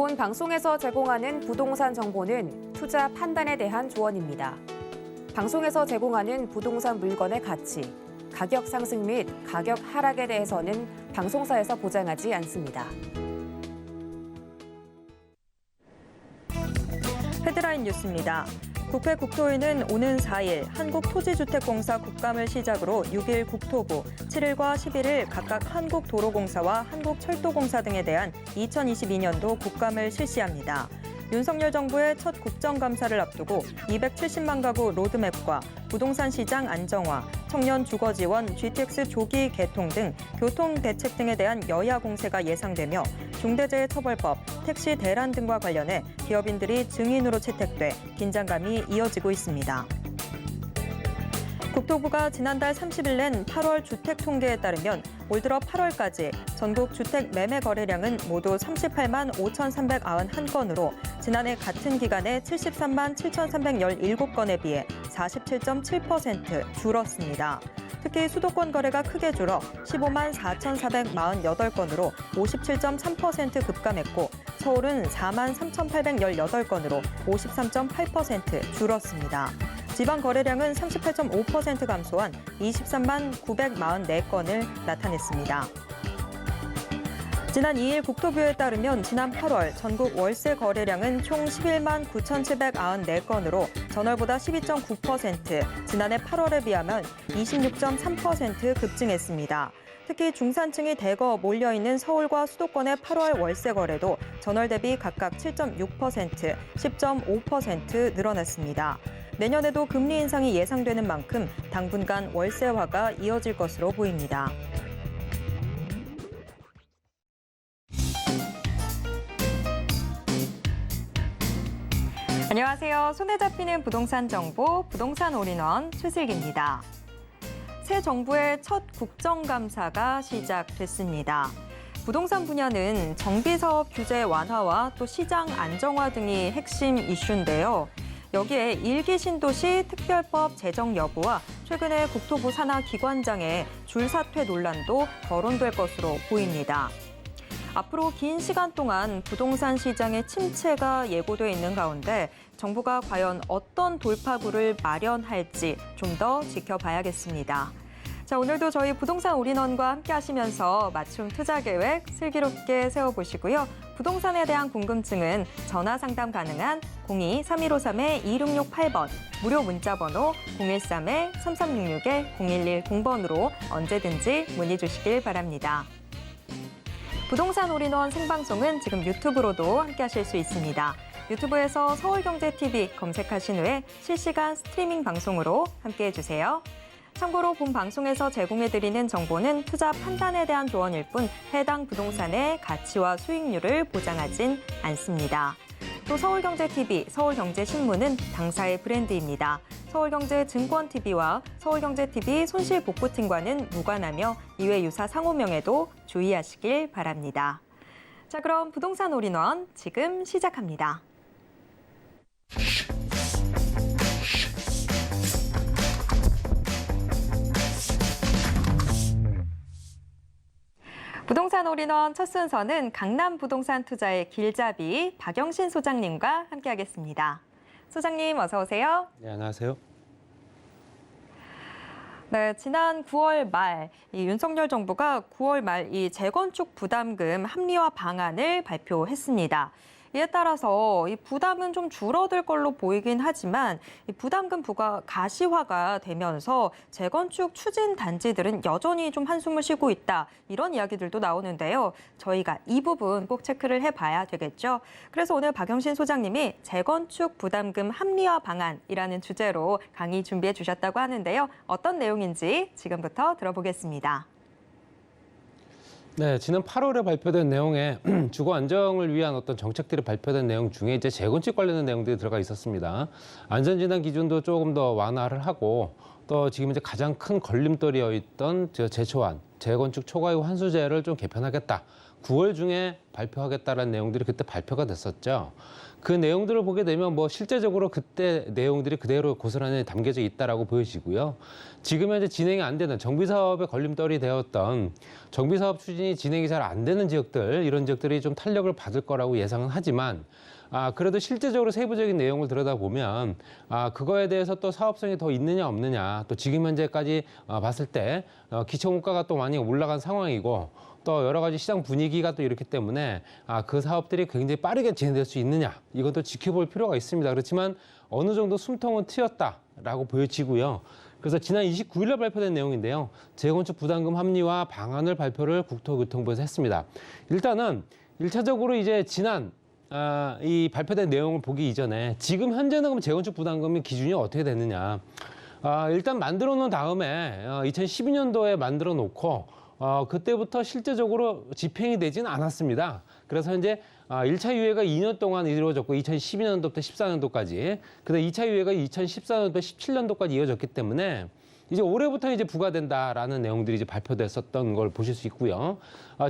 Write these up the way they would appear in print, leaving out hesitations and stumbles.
본 방송에서 제공하는 부동산 정보는 투자 판단에 대한 조언입니다. 방송에서 제공하는 부동산 물건의 가치, 가격 상승 및 가격 하락에 대해서는 방송사에서 보장하지 않습니다. 헤드라인 뉴스입니다. 국회 국토위는 오는 4일 한국토지주택공사 국감을 시작으로 6일 국토부, 7일과 11일 각각 한국도로공사와 한국철도공사 등에 대한 2022년도 국감을 실시합니다. 윤석열 정부의 첫 국정감사를 앞두고 270만 가구 로드맵과 부동산 시장 안정화, 청년 주거 지원, GTX 조기 개통 등 교통 대책 등에 대한 여야 공세가 예상되며 중대재해처벌법, 택시 대란 등과 관련해 기업인들이 증인으로 채택돼 긴장감이 이어지고 있습니다. 국토부가 지난달 30일 낸 8월 주택 통계에 따르면 올 들어 8월까지 전국 주택 매매 거래량은 모두 38만 5,391건으로 지난해 같은 기간에 73만 7,317건에 비해 47.7% 줄었습니다. 특히 수도권 거래가 크게 줄어 15만 4,448건으로 57.3% 급감했고 서울은 4만 3,818건으로 53.8% 줄었습니다. 지방 거래량은 38.5% 감소한 23만 944건을 나타냈습니다. 지난 2일 국토부에 따르면 지난 8월 전국 월세 거래량은 총 11만 9,794건으로 전월보다 12.9%, 지난해 8월에 비하면 26.3% 급증했습니다. 특히 중산층이 대거 몰려있는 서울과 수도권의 8월 월세 거래도 전월 대비 각각 7.6%, 10.5% 늘어났습니다. 내년에도 금리 인상이 예상되는 만큼 당분간 월세화가 이어질 것으로 보입니다. 안녕하세요. 손에 잡히는 부동산 정보, 부동산 올인원 최슬기입니다. 새 정부의 첫 국정감사가 시작됐습니다. 부동산 분야는 정비사업 규제 완화와 또 시장 안정화 등이 핵심 이슈인데요. 여기에 1기 신도시 특별법 제정 여부와 최근에 국토부 산하 기관장의 줄사퇴 논란도 거론될 것으로 보입니다. 앞으로 긴 시간 동안 부동산 시장의 침체가 예고돼 있는 가운데 정부가 과연 어떤 돌파구를 마련할지 좀 더 지켜봐야겠습니다. 자, 오늘도 저희 부동산 올인원과 함께 하시면서 맞춤 투자 계획 슬기롭게 세워보시고요. 부동산에 대한 궁금증은 전화 상담 가능한 02-3153-2668번, 무료 문자번호 013-3366-0110번으로 언제든지 문의 주시길 바랍니다. 부동산 올인원 생방송은 지금 유튜브로도 함께 하실 수 있습니다. 유튜브에서 서울경제TV 검색하신 후에 실시간 스트리밍 방송으로 함께해 주세요. 참고로 본 방송에서 제공해드리는 정보는 투자 판단에 대한 조언일 뿐 해당 부동산의 가치와 수익률을 보장하진 않습니다. 또 서울경제TV, 서울경제신문은 당사의 브랜드입니다. 서울경제증권TV와 서울경제TV 손실복구팀과는 무관하며 이외 유사 상호명에도 주의하시길 바랍니다. 자, 그럼 부동산 올인원 지금 시작합니다. 부동산 올인원 첫 순서는 강남 부동산 투자의 길잡이 박영신 소장님과 함께하겠습니다. 소장님 어서 오세요. 네, 안녕하세요. 네, 지난 9월 말 이 윤석열 정부가 9월 말 이 재건축 부담금 합리화 방안을 발표했습니다. 이에 따라서 이 부담은 좀 줄어들 걸로 보이긴 하지만 이 부담금 부과 가시화가 되면서 재건축 추진 단지들은 여전히 좀 한숨을 쉬고 있다. 이런 이야기들도 나오는데요. 저희가 이 부분 꼭 체크를 해봐야 되겠죠. 그래서 오늘 박영신 소장님이 재건축 부담금 합리화 방안이라는 주제로 강의 준비해 주셨다고 하는데요. 어떤 내용인지 지금부터 들어보겠습니다. 네, 지난 8월에 발표된 내용에 주거 안정을 위한 어떤 정책들이 발표된 내용 중에 이제 재건축 관련된 내용들이 들어가 있었습니다. 안전진단 기준도 조금 더 완화를 하고 또 지금 이제 가장 큰 걸림돌이어 있던 재초안, 재건축 초과이후 환수제를 좀 개편하겠다. 9월 중에 발표하겠다라는 내용들이 그때 발표가 됐었죠. 그 내용들을 보게 되면 뭐 실제적으로 그때 내용들이 그대로 고스란히 담겨져 있다라고 보여지고요. 지금 현재 진행이 안 되는 정비사업의 걸림돌이 되었던 정비사업 추진이 진행이 잘 안 되는 지역들, 이런 지역들이 좀 탄력을 받을 거라고 예상은 하지만 그래도 실제적으로 세부적인 내용을 들여다보면 그거에 대해서 또 사업성이 더 있느냐 없느냐, 또 지금 현재까지 봤을 때 기초물가가 또 많이 올라간 상황이고 또 여러 가지 시장 분위기가 또 이렇기 때문에 그 사업들이 굉장히 빠르게 진행될 수 있느냐, 이것도 지켜볼 필요가 있습니다. 그렇지만 어느 정도 숨통은 트였다라고 보여지고요. 그래서 지난 29일 날 발표된 내용인데요. 재건축 부담금 합리화 방안을 발표를 국토교통부에서 했습니다. 일단은 1차적으로 이제 지난 이 발표된 내용을 보기 이전에 지금 현재는 그럼 재건축 부담금의 기준이 어떻게 되느냐. 일단 만들어 놓은 다음에 2012년도에 만들어 놓고 그때부터 실제적으로 집행이 되진 않았습니다. 그래서 현재 1차 유예가 2년 동안 이루어졌고 2012년도부터 14년도까지, 그다음 2차 유예가 2014년도부터 17년도까지 이어졌기 때문에 이제 올해부터 이제 부과된다라는 내용들이 이제 발표됐었던 걸 보실 수 있고요.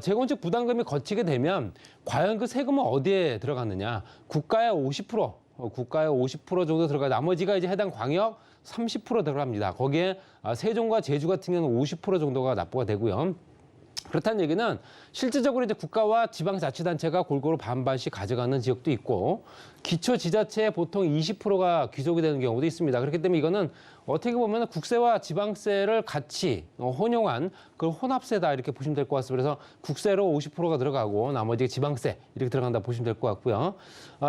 재건축 부담금이 거치게 되면 과연 그 세금은 어디에 들어가느냐? 국가의 50%, 국가의 50% 정도 들어가, 나머지가 이제 해당 광역 30% 들어갑니다. 거기에 세종과 제주 같은 경우는 50% 정도가 납부가 되고요. 그렇다는 얘기는 실질적으로 이제 국가와 지방자치단체가 골고루 반반씩 가져가는 지역도 있고, 기초지자체에 보통 20%가 귀속이 되는 경우도 있습니다. 그렇기 때문에 이거는 어떻게 보면 국세와 지방세를 같이 혼용한 그 혼합세다, 이렇게 보시면 될 것 같습니다. 그래서 국세로 50%가 들어가고 나머지 지방세 이렇게 들어간다 보시면 될 것 같고요.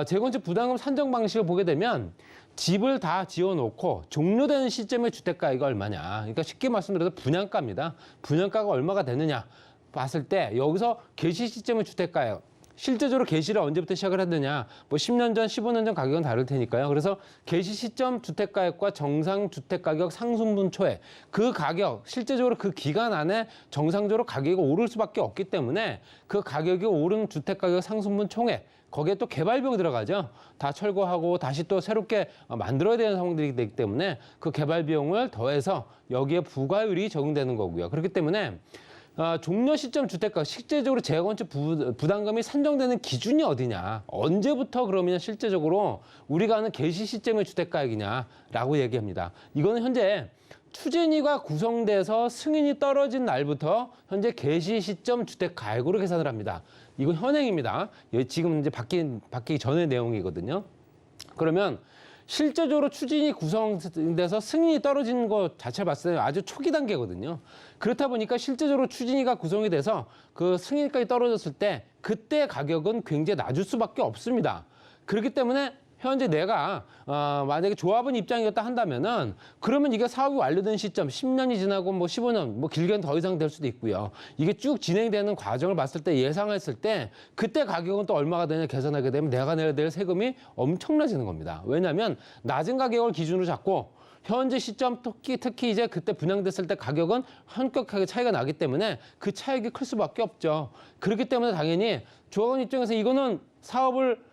재건축 부담금 산정 방식을 보게 되면 집을 다 지어놓고 종료되는 시점의 주택가액이 얼마냐. 그러니까 쉽게 말씀드려서 분양가입니다. 분양가가 얼마가 되느냐 봤을 때 여기서 개시 시점의 주택가액, 실제적으로 개시를 언제부터 시작을 했느냐, 뭐 10년 전, 15년 전 가격은 다를 테니까요. 그래서 개시 시점 주택가액과 정상 주택가격 상승분 초에 그 가격, 실제적으로 그 기간 안에 정상적으로 가격이 오를 수밖에 없기 때문에 그 가격이 오른 주택가격 상승분 총액, 거기에 또 개발비용 들어가죠. 다 철거하고 다시 또 새롭게 만들어야 되는 상황들이 되기 때문에 그 개발비용을 더해서 여기에 부과율이 적용되는 거고요. 그렇기 때문에 종료 시점 주택가, 실제적으로 재건축 부담금이 산정되는 기준이 어디냐, 언제부터 그러면 실제적으로 우리가 하는 개시 시점의 주택가액이냐라고 얘기합니다. 이거는 현재 추진위가 구성돼서 승인이 떨어진 날부터 현재 개시 시점 주택가액으로 계산을 합니다. 이건 현행입니다. 지금 이제 바뀌기 전의 내용이거든요. 그러면 실제적으로 추진이 구성돼서 승인이 떨어지는 것 자체를 봤을 때 아주 초기 단계거든요. 그렇다 보니까 실제적으로 추진위가 구성이 돼서 그 승인까지 떨어졌을 때 그때 가격은 굉장히 낮을 수밖에 없습니다. 그렇기 때문에 현재 내가 만약에 조합원 입장이었다 한다면은 그러면 이게 사업이 완료된 시점 10년이 지나고 뭐 15년, 뭐 길게는 더 이상 될 수도 있고요. 이게 쭉 진행되는 과정을 봤을 때, 예상했을 때 그때 가격은 또 얼마가 되냐 계산하게 되면 내가 내야 될 세금이 엄청나지는 겁니다. 왜냐하면 낮은 가격을 기준으로 잡고 현재 시점 특히 이제 그때 분양됐을 때 가격은 현격하게 차이가 나기 때문에 그 차익이 클 수밖에 없죠. 그렇기 때문에 당연히 조합원 입장에서 이거는 사업을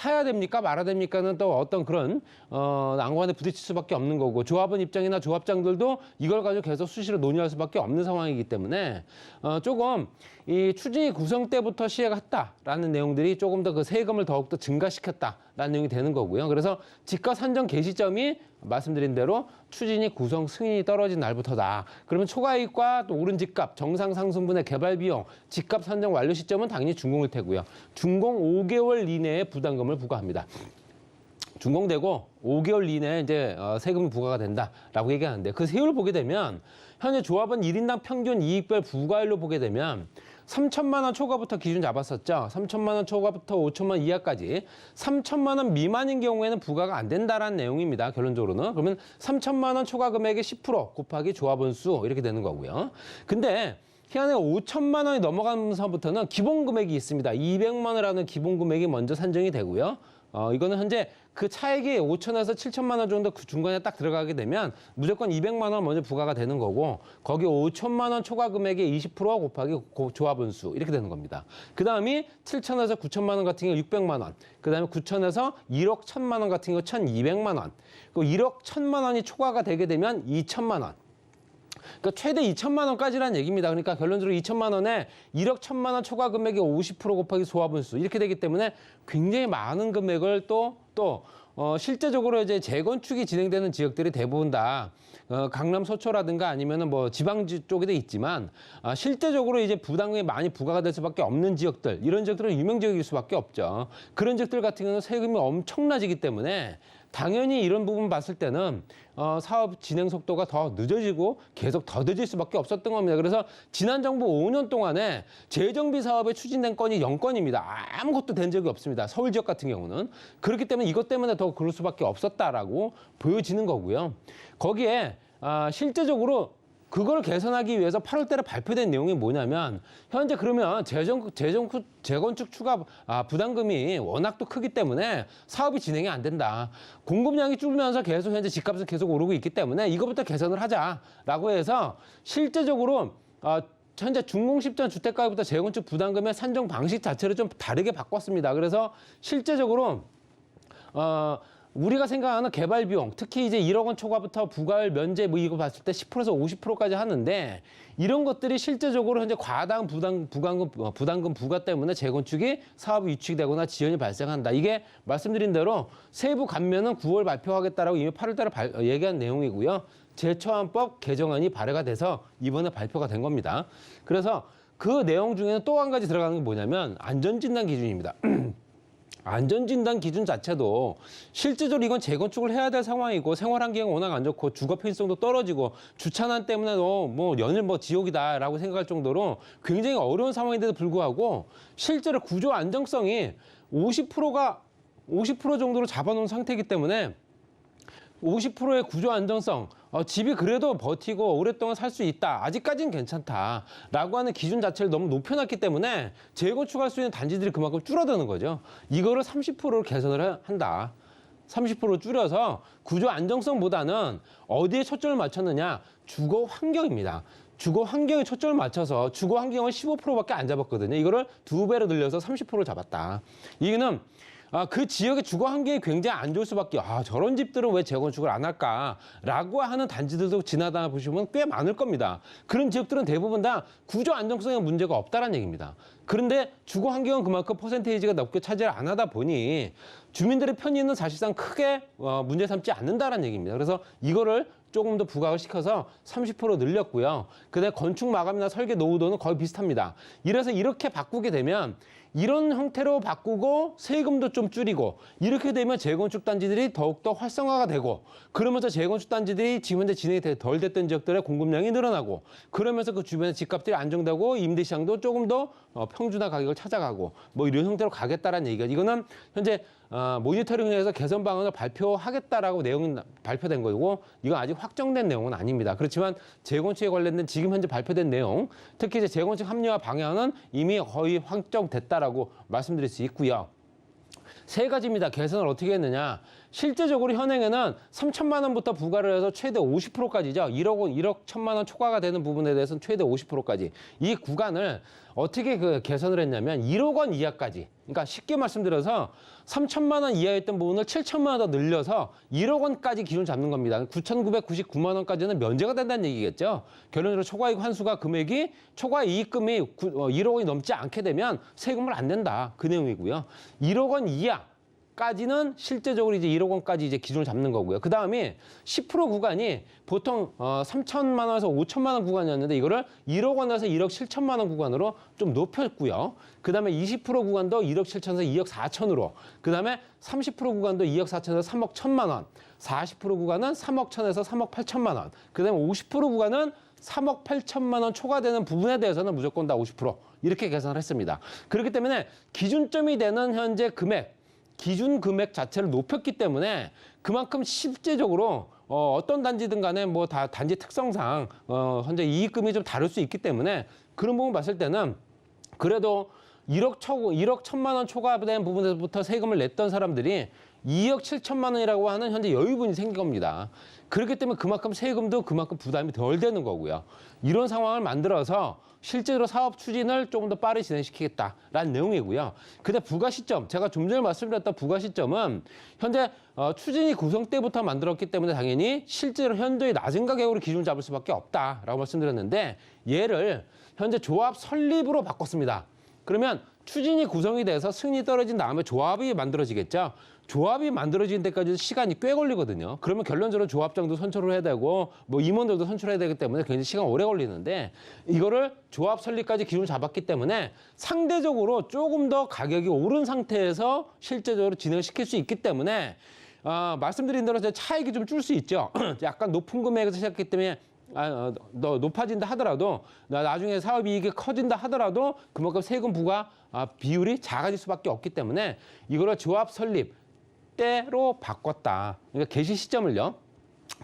해야 됩니까 말아야 됩니까는 또 어떤 그런 난관에 부딪힐 수밖에 없는 거고, 조합원 입장이나 조합장들도 이걸 가지고 계속 수시로 논의할 수밖에 없는 상황이기 때문에 조금 이 추진위 구성 때부터 시행했다라는 내용들이 조금 더 그 세금을 더욱더 증가시켰다라는 내용이 되는 거고요. 그래서 집가 산정 개시점이 말씀드린 대로 추진위 구성 승인이 떨어진 날부터다. 그러면 초과이익과 또 오른 집값, 정상 상승분의 개발 비용, 집값 산정 완료 시점은 당연히 준공일 테고요. 준공 5개월 이내에 부담금을 부과합니다. 준공되고 5개월 이내에 이제 세금이 부과가 된다라고 얘기하는데, 그 세율을 보게 되면 현재 조합원 1인당 평균 이익별 부과율로 보게 되면 3천만 원 초과부터 기준 잡았었죠. 3천만 원 초과부터 5천만 원 이하까지 3천만 원 미만인 경우에는 부과가 안 된다라는 내용입니다. 결론적으로는. 그러면 3천만 원 초과 금액의 10% 곱하기 조합원 수 이렇게 되는 거고요. 근데 희한하게 5천만 원이 넘어가면서부터는 기본 금액이 있습니다. 200만 원이라는 기본 금액이 먼저 산정이 되고요. 이거는 현재 그 차액이 5천에서 7천만 원 정도 그 중간에 딱 들어가게 되면 무조건 200만 원 먼저 부과가 되는 거고 거기 5천만 원 초과 금액의 20% 곱하기 조합원수 이렇게 되는 겁니다. 그 다음이 7천에서 9천만 원 같은 경우 600만 원, 그 다음에 9천에서 1억 1천만 원 같은 경우 1,200만 원, 그 1억 1천만 원이 초과가 되게 되면 2천만 원. 그러니까 최대 2천만 원까지라는 얘기입니다. 그러니까 결론적으로 2천만 원에 1억 1천만 원 초과 금액의 50% 곱하기 소화분수 이렇게 되기 때문에 굉장히 많은 금액을 실제적으로 이제 재건축이 진행되는 지역들이 대부분 다 강남 서초라든가 아니면은 뭐 지방지 쪽에도 있지만 실제적으로 이제 부담금이 많이 부과가 될 수밖에 없는 지역들 이런 지역들은 유명 지역일 수밖에 없죠. 그런 지역들 같은 경우는 세금이 엄청나지기 때문에 당연히 이런 부분 봤을 때는 사업 진행 속도가 더 늦어지고 계속 더뎌질 수밖에 없었던 겁니다. 그래서 지난 정부 5년 동안에 재정비 사업에 추진된 건이 0건입니다. 아무것도 된 적이 없습니다. 서울 지역 같은 경우는. 그렇기 때문에 이것 때문에 더 그럴 수밖에 없었다라고 보여지는 거고요. 거기에 실제적으로 그걸 개선하기 위해서 8월 달에 발표된 내용이 뭐냐면 현재 그러면 재건축 추가 부담금이 워낙 또 크기 때문에 사업이 진행이 안 된다. 공급량이 줄면서 계속 현재 집값은 계속 오르고 있기 때문에 이거부터 개선을 하자라고 해서 실제적으로 현재 준공시점 주택가격부터 재건축 부담금의 산정 방식 자체를 좀 다르게 바꿨습니다. 그래서 실제적으로 우리가 생각하는 개발 비용, 특히 이제 1억 원 초과부터 부과율 면제 뭐 이거 봤을 때 10%에서 50%까지 하는데 이런 것들이 실제적으로 현재 과다한 부담금 부과 때문에 재건축이 사업이 위축되거나 지연이 발생한다. 이게 말씀드린 대로 세부 감면은 9월 발표하겠다라고 이미 8월 달에 얘기한 내용이고요. 제초안법 개정안이 발의가 돼서 이번에 발표가 된 겁니다. 그래서 그 내용 중에는 또 한 가지 들어가는 게 뭐냐면 안전진단 기준입니다. 안전진단 기준 자체도 실제적으로 이건 재건축을 해야 될 상황이고 생활환경이 워낙 안 좋고 주거 편의성도 떨어지고 주차난 때문에도 뭐 연일 뭐 지옥이다라고 생각할 정도로 굉장히 어려운 상황인데도 불구하고 실제로 구조 안정성이 50% 정도로 잡아놓은 상태이기 때문에 50%의 구조 안정성, 집이 그래도 버티고 오랫동안 살 수 있다. 아직까지는 괜찮다라고 하는 기준 자체를 너무 높여놨기 때문에 재건축할 수 있는 단지들이 그만큼 줄어드는 거죠. 이거를 30%로 개선을 한다. 30% 줄여서 구조 안정성보다는 어디에 초점을 맞췄느냐? 주거 환경입니다. 주거 환경에 초점을 맞춰서 주거 환경을 15%밖에 안 잡았거든요. 이거를 2배로 늘려서 30%를 잡았다. 이거는 그 지역의 주거 환경이 굉장히 안 좋을 수밖에 저런 집들은 왜 재건축을 안 할까라고 하는 단지들도 지나다 보시면 꽤 많을 겁니다. 그런 지역들은 대부분 다 구조 안정성에 문제가 없다는 얘기입니다. 그런데 주거 환경은 그만큼 퍼센테이지가 높게 차지를 안 하다 보니 주민들의 편의는 사실상 크게 문제 삼지 않는다는 얘기입니다. 그래서 이거를 조금 더 부각을 시켜서 30% 늘렸고요. 그다음에 건축 마감이나 설계 노후도는 거의 비슷합니다. 이래서 이렇게 바꾸게 되면 이런 형태로 바꾸고 세금도 좀 줄이고 이렇게 되면 재건축 단지들이 더욱더 활성화가 되고 그러면서 재건축 단지들이 지금 현재 진행이 덜 됐던 지역들의 공급량이 늘어나고 그러면서 그 주변의 집값들이 안정되고 임대 시장도 조금 더 평준화 가격을 찾아가고 뭐 이런 형태로 가겠다라는 얘기가 이거는 현재 모니터링에서 개선 방안을 발표하겠다라고 내용이 발표된 거고 이건 아직 확정된 내용은 아닙니다. 그렇지만 재건축에 관련된 지금 현재 발표된 내용 특히 이제 재건축 합리화 방향은 이미 거의 확정됐다라고 말씀드릴 수 있고요. 세 가지입니다. 개선을 어떻게 했느냐. 실제적으로 현행에는 3천만 원부터 부과를 해서 최대 50%까지죠. 1억 원, 1억 1천만 원 초과가 되는 부분에 대해서는 최대 50%까지. 이 구간을 어떻게 개선을 했냐면 1억 원 이하까지. 그러니까 쉽게 말씀드려서 3천만 원 이하였던 부분을 7천만 원 더 늘려서 1억 원까지 기준 잡는 겁니다. 9,999만 원까지는 면제가 된다는 얘기겠죠. 결론적으로 초과이익 환수가 금액이 초과이익금이 1억 원이 넘지 않게 되면 세금을 안 낸다. 그 내용이고요. 1억 원 이하. 까지는 실제적으로 이제 1억 원까지 이제 기준을 잡는 거고요. 그 다음에 10% 구간이 보통 3천만 원에서 5천만 원 구간이었는데 이거를 1억 원에서 1억 7천만 원 구간으로 좀 높였고요. 그 다음에 20% 구간도 1억 7천에서 2억 4천으로. 그 다음에 30% 구간도 2억 4천에서 3억 1천만 원. 40% 구간은 3억 1천에서 3억 8천만 원. 그 다음에 50% 구간은 3억 8천만 원 초과되는 부분에 대해서는 무조건 다 50% 이렇게 계산을 했습니다. 그렇기 때문에 기준점이 되는 현재 금액 기준 금액 자체를 높였기 때문에 그만큼 실제적으로 어떤 단지든 간에 뭐 다 단지 특성상 현재 이익금이 좀 다를 수 있기 때문에 그런 부분 봤을 때는 그래도 1억 1,000만 원 초과된 부분에서부터 세금을 냈던 사람들이 2억 7천만 원이라고 하는 현재 여유분이 생긴 겁니다. 그렇기 때문에 그만큼 세금도 그만큼 부담이 덜 되는 거고요. 이런 상황을 만들어서 실제로 사업 추진을 조금 더 빠르게 진행시키겠다라는 내용이고요. 근데 부과 시점, 제가 좀 전에 말씀드렸던 부과 시점은 현재 추진이 구성 때부터 만들었기 때문에 당연히 실제로 현저히 낮은 가격으로 기준을 잡을 수밖에 없다라고 말씀드렸는데 얘를 현재 조합 설립으로 바꿨습니다. 그러면 추진이 구성이 돼서 승인이 떨어진 다음에 조합이 만들어지겠죠. 조합이 만들어지는 데까지 시간이 꽤 걸리거든요. 그러면 결론적으로 조합장도 선출을 해야 되고 뭐 임원들도 선출해야 되기 때문에 굉장히 시간 오래 걸리는데 이거를 조합 설립까지 기준을 잡았기 때문에 상대적으로 조금 더 가격이 오른 상태에서 실제적으로 진행시킬 수 있기 때문에 말씀드린 대로 차익이 좀 줄 수 있죠. 약간 높은 금액에서 시작했기 때문에 높아진다 하더라도 나중에 사업 이익이 커진다 하더라도 그만큼 세금 부과 비율이 작아질 수밖에 없기 때문에 이거를 조합 설립 때로 바꿨다. 그러니까 개시 시점을요.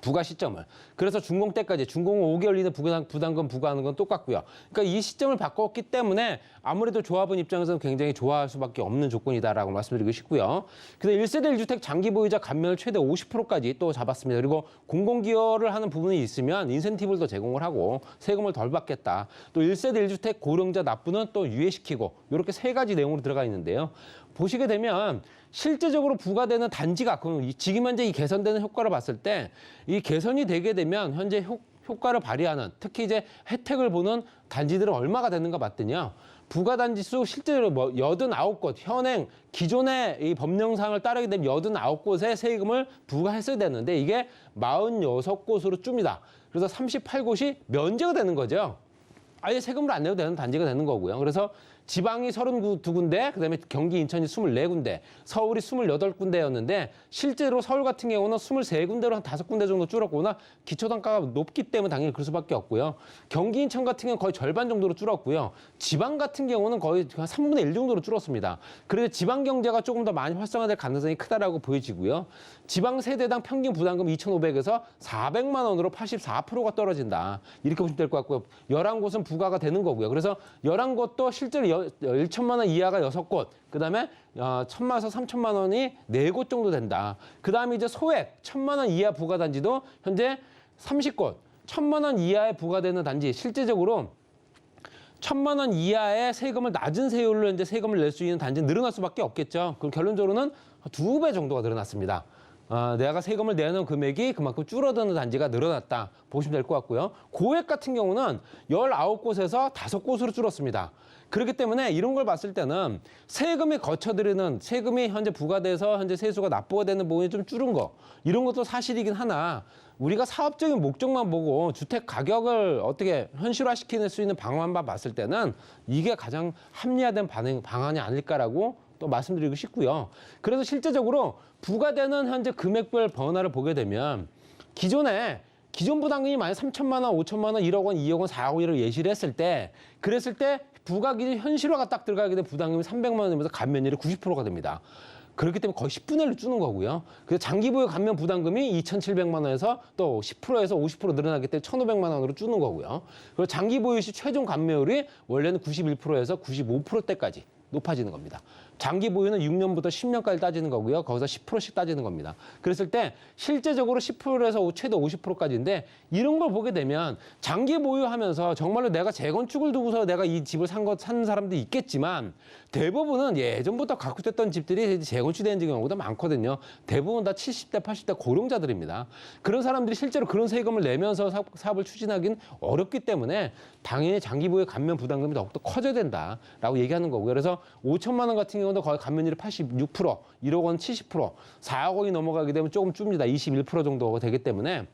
부과 시점을. 그래서 준공 때까지 준공 5개월 이내 부담금 부과하는 건 똑같고요. 그러니까 이 시점을 바꿨기 때문에 아무래도 조합원 입장에서는 굉장히 좋아할 수밖에 없는 조건이다라고 말씀드리고 싶고요. 그래서 1세대 1주택 장기 보유자 감면을 최대 50%까지 또 잡았습니다. 그리고 공공기여를 하는 부분이 있으면 인센티브를 더 제공을 하고 세금을 덜 받겠다. 또 1세대 1주택 고령자 납부는 또 유예시키고 이렇게 세 가지 내용으로 들어가 있는데요. 보시게 되면 실제적으로 부과되는 단지가 지금 현재 이 개선되는 효과를 봤을 때 이 개선이 되게 되면 현재 효과를 발휘하는 특히 이제 혜택을 보는 단지들은 얼마가 되는가 봤더니요. 부과 단지 수 실제로 89곳 현행 기존의 이 법령상을 따르게 되면 89곳의 세금을 부과했어야 되는데 이게 46곳으로 줍니다. 그래서 38곳이 면제가 되는 거죠. 아예 세금을 안 내도 되는 단지가 되는 거고요. 그래서 지방이 32군데, 그다음에 경기, 인천이 24군데, 서울이 28군데였는데 실제로 서울 같은 경우는 23군데로 한 5군데 정도 줄었거나 기초단가가 높기 때문에 당연히 그럴 수밖에 없고요. 경기, 인천 같은 경우는 거의 절반 정도로 줄었고요. 지방 같은 경우는 거의 한 3분의 1 정도로 줄었습니다. 그래서 지방 경제가 조금 더 많이 활성화될 가능성이 크다라고 보여지고요. 지방 세대당 평균 부담금 2,500에서 400만 원으로 84%가 떨어진다. 이렇게 보시면 될 것 같고요. 11곳은 부과가 되는 거고요. 그래서 11곳도 실제로 1천만 원 이하가 6곳, 그다음에 1,000만에서 3천만 원이 4곳 정도 된다. 그다음에 이제 소액 1,000만 원 이하 부과 단지도 현재 30곳, 1,000만 원 이하에 부과되는 단지 실제적으로 1,000만 원 이하의 세금을 낮은 세율로 이제 세금을 낼 수 있는 단지는 늘어날 수밖에 없겠죠. 그럼 결론적으로는 2배 정도가 늘어났습니다. 내가 세금을 내는 금액이 그만큼 줄어드는 단지가 늘어났다 보시면 될 것 같고요. 고액 같은 경우는 19곳에서 5곳으로 줄었습니다. 그렇기 때문에 이런 걸 봤을 때는 세금이 거쳐들이는 세금이 현재 부과돼서 현재 세수가 납부가 되는 부분이 좀 줄은 거 이런 것도 사실이긴 하나 우리가 사업적인 목적만 보고 주택 가격을 어떻게 현실화시킬 수 있는 방안만 봤을 때는 이게 가장 합리화된 방안이 아닐까라고 또 말씀드리고 싶고요. 그래서 실제적으로 부과되는 현재 금액별 변화를 보게 되면 기존 부담금이 만약 3천만 원, 5천만 원, 1억 원, 2억 원, 4억 원을 예시를 했을 때 그랬을 때 부과 기준 현실화가 딱 들어가게 되면 부담금이 300만 원이면서 감면율이 90%가 됩니다. 그렇기 때문에 거의 10분의 1로 주는 거고요. 그래서 장기 보유 감면 부담금이 2,700만 원에서 또 10%에서 50% 늘어나기 때문에 1,500만 원으로 주는 거고요. 그리고 장기 보유 시 최종 감면율이 원래는 91%에서 95%대까지 높아지는 겁니다. 장기 보유는 6년부터 10년까지 따지는 거고요. 거기서 10%씩 따지는 겁니다. 그랬을 때 실제적으로 10%에서 최대 50%까지인데 이런 걸 보게 되면 장기 보유하면서 정말로 내가 재건축을 두고서 내가 이 집을 산 사람도 있겠지만 대부분은 예전부터 갖고 있던 집들이 재건축된 경우가 많거든요. 대부분 다 70대, 80대 고령자들입니다. 그런 사람들이 실제로 그런 세금을 내면서 사업을 추진하기는 어렵기 때문에 당연히 장기 보유 감면 부담금이 더욱더 커져야 된다라고 얘기하는 거고요. 그래서 5천만 원 같은 경우도 거의 감면율이 86%, 1억 원 70%, 4억 원이 넘어가게 되면 조금 줍니다. 21% 정도가 되기 때문에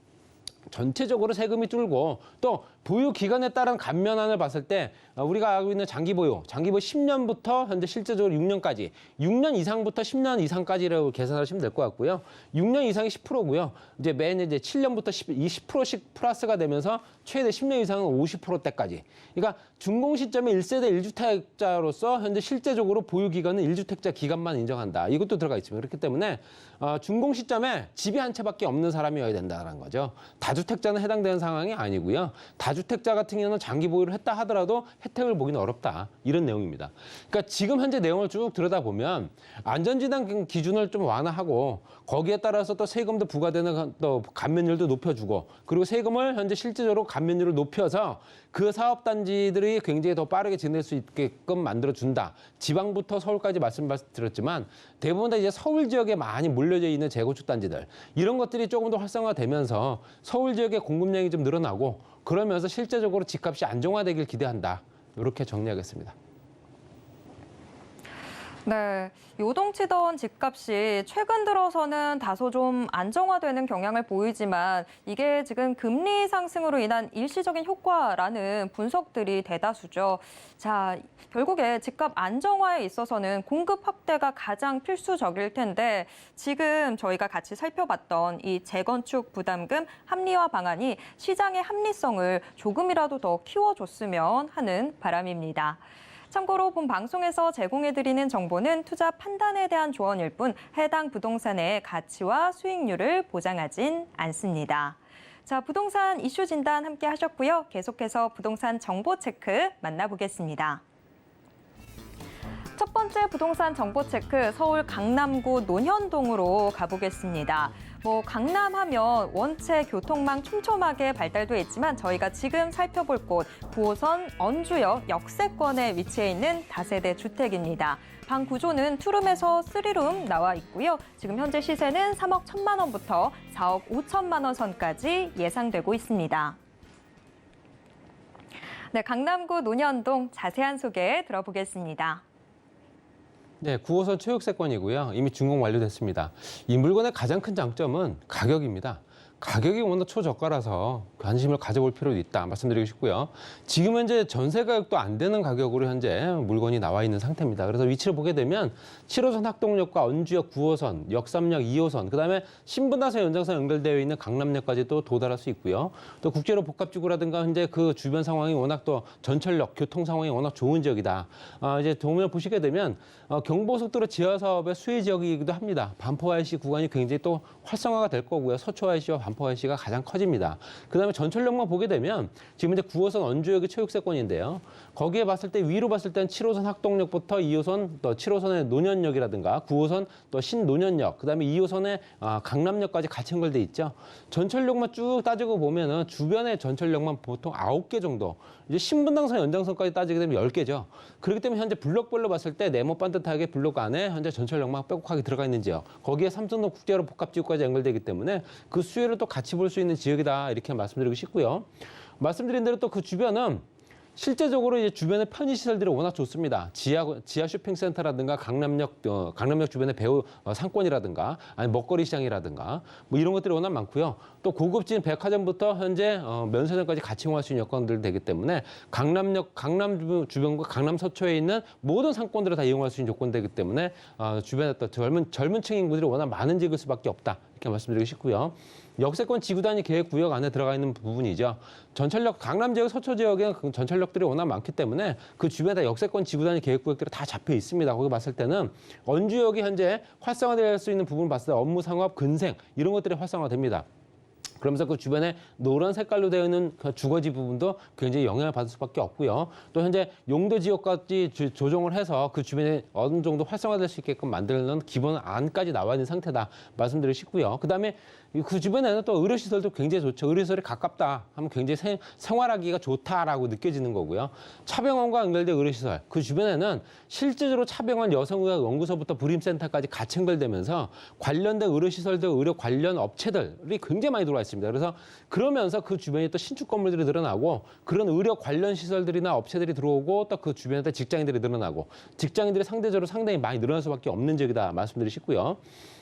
전체적으로 세금이 줄고 또 보유 기간에 따른 감면안을 봤을 때 우리가 알고 있는 장기 보유 10년부터 현재 실제적으로 6년까지 6년 이상부터 10년 이상까지라고 계산하시면 될 것 같고요. 6년 이상이 10%고요. 이제 매년 이제 7년부터 20%씩 플러스가 되면서 최대 10년 이상은 50%대까지. 그러니까 준공 시점에 1세대 1주택자로서 현재 실제적으로 보유 기간은 1주택자 기간만 인정한다. 이것도 들어가 있습니다. 그렇기 때문에 준공 시점에 집이 한 채밖에 없는 사람이어야 된다는 거죠. 다주택자는 해당되는 상황이 아니고요. 다주택자 같은 경우는 장기 보유를 했다 하더라도 혜택을 보기는 어렵다. 이런 내용입니다. 그러니까 지금 현재 내용을 쭉 들여다보면 안전진단 기준을 좀 완화하고 거기에 따라서 또 세금도 부과되는 또 감면율도 높여주고 그리고 세금을 현재 실질적으로 감면율을 높여서 그 사업단지들이 굉장히 더 빠르게 지낼 수 있게끔 만들어준다. 지방부터 서울까지 말씀드렸지만 대부분 다 이제 서울 지역에 많이 몰려져 있는 재건축 단지들 이런 것들이 조금 더 활성화되면서 서울 지역의 공급량이 좀 늘어나고 그러면서 실제적으로 집값이 안정화되길 기대한다. 이렇게 정리하겠습니다. 네, 요동치던 집값이 최근 들어서는 다소 좀 안정화되는 경향을 보이지만 이게 지금 금리 상승으로 인한 일시적인 효과라는 분석들이 대다수죠. 자, 결국에 집값 안정화에 있어서는 공급 확대가 가장 필수적일 텐데 지금 저희가 같이 살펴봤던 이 재건축 부담금 합리화 방안이 시장의 합리성을 조금이라도 더 키워줬으면 하는 바람입니다. 참고로 본 방송에서 제공해드리는 정보는 투자 판단에 대한 조언일 뿐 해당 부동산의 가치와 수익률을 보장하진 않습니다. 자, 부동산 이슈 진단 함께 하셨고요. 계속해서 부동산 정보 체크 만나보겠습니다. 첫 번째 부동산 정보 체크 서울 강남구 논현동으로 가보겠습니다. 강남하면 원체 교통망 촘촘하게 발달돼 있지만 저희가 지금 살펴볼 곳 9호선 언주역 역세권에 위치해 있는 다세대 주택입니다. 방 구조는 투룸에서 3룸 나와 있고요. 지금 현재 시세는 3억 1천만 원부터 4억 5천만 원 선까지 예상되고 있습니다. 네, 강남구 논현동 자세한 소개 들어보겠습니다. 네, 9호선 최역세권이고요. 이미 준공 완료됐습니다. 이 물건의 가장 큰 장점은 가격입니다. 가격이 워낙 초저가라서 관심을 가져볼 필요도 있다 말씀드리고 싶고요. 지금 현재 전세 가격도 안 되는 가격으로 현재 물건이 나와 있는 상태입니다. 그래서 위치를 보게 되면 7호선 학동역과 언주역 9호선, 역삼역 2호선, 그다음에 신분당선 연장선 연결되어 있는 강남역까지도 도달할 수 있고요. 또 국제로 복합지구라든가 현재 그 주변 상황이 워낙 또 전철역 교통 상황이 워낙 좋은 지역이다. 이제 도면을 보시게 되면 경부고속도로 지하 사업의 수혜 지역이기도 합니다. 반포 IC 구간이 굉장히 또 활성화가 될 거고요. 서초 IC와 반포 IC가 가장 커집니다. 그다음에 전철역만 보게 되면 지금 이제 9호선 언주역이 최역세권인데요. 거기에 봤을 때 위로 봤을 때는 7호선 학동역부터 2호선 또 7호선의 논현역이라든가 9호선 또 신논현역 그다음에 2호선의 강남역까지 같이 연결돼 있죠. 전철역만 쭉 따지고 보면은 주변의 전철역만 보통 9개 정도. 이제 신분당선 연장선까지 따지게 되면 10개죠. 그렇기 때문에 현재 블록별로 봤을 때 네모 반듯하게 블록 안에 현재 전철역만 빼곡하게 들어가 있는 지역. 거기에 삼성동 국제로 복합지구까지 연결되기 때문에 그 수혜를 또 같이 볼 수 있는 지역이다 이렇게 말씀드리고 싶고요. 말씀드린 대로 또 그 주변은 실제적으로 이제 주변의 편의시설들이 워낙 좋습니다. 지하 쇼핑센터라든가 강남역 주변의 배우 상권이라든가 아니 먹거리 시장이라든가 뭐 이런 것들이 워낙 많고요. 또 고급진 백화점부터 현재 면세점까지 같이 이용할 수 있는 여건들이 되기 때문에 강남 주변과 강남 서초에 있는 모든 상권들을 다 이용할 수 있는 요건되기 때문에 주변에 또 젊은 층 인구들이 워낙 많은 지역일 수밖에 없다 이렇게 말씀드리고 싶고요. 역세권 지구단위 계획 구역 안에 들어가 있는 부분이죠. 전철역 강남 지역, 서초 지역에 전철역들이 워낙 많기 때문에 그 주변에 다 역세권 지구단위 계획 구역들이 다 잡혀 있습니다. 거기 봤을 때는 언주역이 현재 활성화될 수 있는 부분을 봤을 때 업무 상업, 근생 이런 것들이 활성화됩니다. 그러면서 그 주변에 노란 색깔로 되어 있는 그 주거지 부분도 굉장히 영향을 받을 수밖에 없고요. 또 현재 용도 지역까지 조정을 해서 그 주변에 어느 정도 활성화될 수 있게끔 만드는 기본 안까지 나와 있는 상태다 말씀드리고 싶고요. 그다음에 그 주변에는 또 의료시설도 굉장히 좋죠. 의료시설이 가깝다 하면 굉장히 생활하기가 좋다라고 느껴지는 거고요. 차병원과 연결된 의료시설, 그 주변에는 실질적으로 차병원 여성의학 연구소부터 불임센터까지 같이 연결되면서 관련된 의료시설들, 의료 관련 업체들이 굉장히 많이 들어와 있습니다. 그래서 그러면서 그 주변에 또 신축 건물들이 늘어나고 그런 의료 관련 시설들이나 업체들이 들어오고 또 그 주변에 직장인들이 늘어나고 직장인들이 상대적으로 상당히 많이 늘어날 수밖에 없는 지역이다 말씀드리고 싶고요.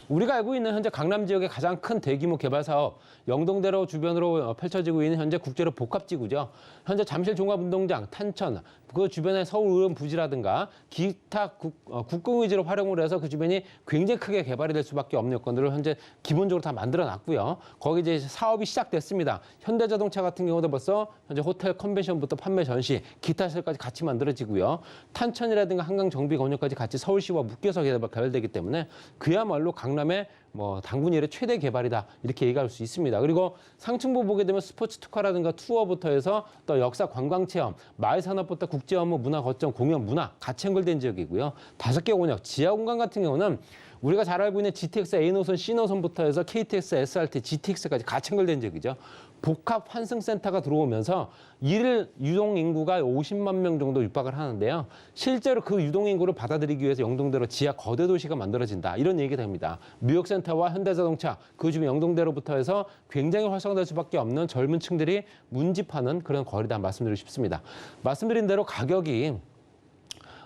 우리가 알고 있는 현재 강남 지역의 가장 큰 대규모 개발 사업 영동대로 주변으로 펼쳐지고 있는 현재 국제로 복합지구죠. 현재 잠실 종합운동장, 탄천, 그 주변에 서울 부지라든가 기타 국공의지로 활용을 해서 그 주변이 굉장히 크게 개발이 될 수밖에 없는 여건들을 현재 기본적으로 다 만들어놨고요. 거기 이제 사업이 시작됐습니다. 현대자동차 같은 경우도 벌써 현재 호텔 컨벤션부터 판매 전시, 기타 시설까지 같이 만들어지고요. 탄천이라든가 한강 정비 건설까지 같이 서울시와 묶여서 개발되기 때문에 그야말로 강남의 뭐 당군 이래 최대 개발이다 이렇게 얘기할 수 있습니다. 그리고 상층부 보게 되면 스포츠 특화라든가 투어부터 해서 또 역사 관광 체험, 마을 산업부터 국제 업무, 문화 거점, 공연, 문화 같이 연결된 지역이고요. 5개 권역, 지하 공간 같은 경우는 우리가 잘 알고 있는 GTX A노선, C노선부터 해서 KTX, SRT, GTX까지 같이 연결된 지역이죠. 복합 환승센터가 들어오면서 일일 유동 인구가 50만 명 정도 육박을 하는데요. 실제로 그 유동 인구를 받아들이기 위해서 영동대로 지하 거대 도시가 만들어진다. 이런 얘기가 됩니다. 무역센터와 현대자동차, 그 주변 영동대로부터 해서 굉장히 활성화될 수밖에 없는 젊은 층들이 문집하는 그런 거리다 말씀드리고 싶습니다. 말씀드린 대로 가격이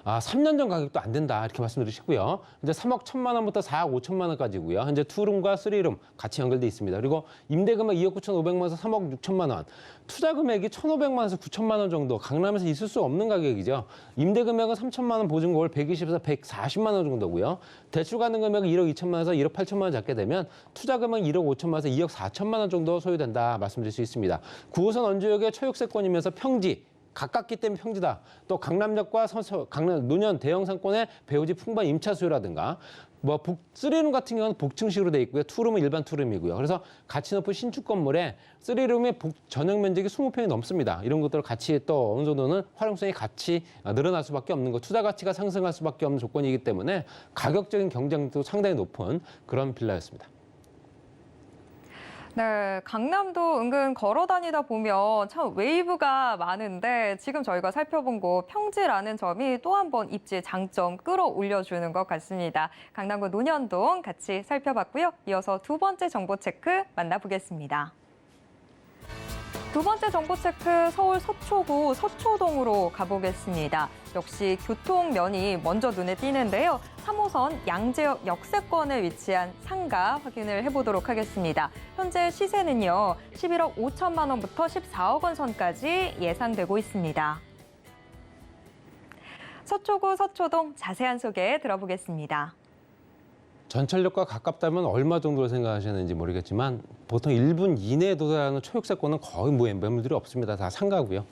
3년 전 가격도 안 된다 이렇게 말씀드리시고요. 이제 3억 1천만 원부터 4억 5천만 원까지고요. 현재 투룸과 쓰리룸 같이 연결돼 있습니다. 그리고 임대금액 2억 9천5백만 원에서 3억 6천만 원, 투자 금액이 1,500만 원에서 9천만 원 정도 강남에서 있을 수 없는 가격이죠. 임대금액은 3천만 원 보증금을 120에서 140만 원 정도고요. 대출 가능 금액은 1억 2천만 원에서 1억 8천만 원 잡게 되면 투자 금액 1억 5천만 원에서 2억 4천만 원 정도 소요된다 말씀드릴 수 있습니다. 9호선 원주역의 초역세권이면서 평지 가깝기 때문에 평지다. 또 강남역과 강남 노년 대형 상권의 배우지 풍부한 임차 수요라든가 뭐 쓰리룸 같은 경우는 복층식으로 돼 있고요. 투룸은 일반 투룸이고요. 그래서 가치 높은 신축 건물에 쓰리룸의 전용 면적이 20평이 넘습니다. 이런 것들을 같이 또 어느 정도는 활용성이 같이 늘어날 수밖에 없는 거, 투자 가치가 상승할 수밖에 없는 조건이기 때문에 가격적인 경쟁도 상당히 높은 그런 빌라였습니다. 네, 강남도 은근 걸어 다니다 보면 참 웨이브가 많은데 지금 저희가 살펴본 곳 평지라는 점이 또 한 번 입지의 장점 끌어올려주는 것 같습니다. 강남구 논현동 같이 살펴봤고요. 이어서 두 번째 정보 체크 만나보겠습니다. 두 번째 정보 체크 서울 서초구 서초동으로 가보겠습니다. 역시 교통면이 먼저 눈에 띄는데요. 3호선 양재역 역세권에 위치한 상가 확인을 해보도록 하겠습니다. 현재 시세는요. 11억 5천만 원부터 14억 원 선까지 예상되고 있습니다. 서초구 서초동 자세한 소개 들어보겠습니다. 전철역과 가깝다면 얼마 정도로 생각하시는지 모르겠지만 보통 1분 이내에 도달하는 초역세권은 거의 매물들이 없습니다. 다 상가고요.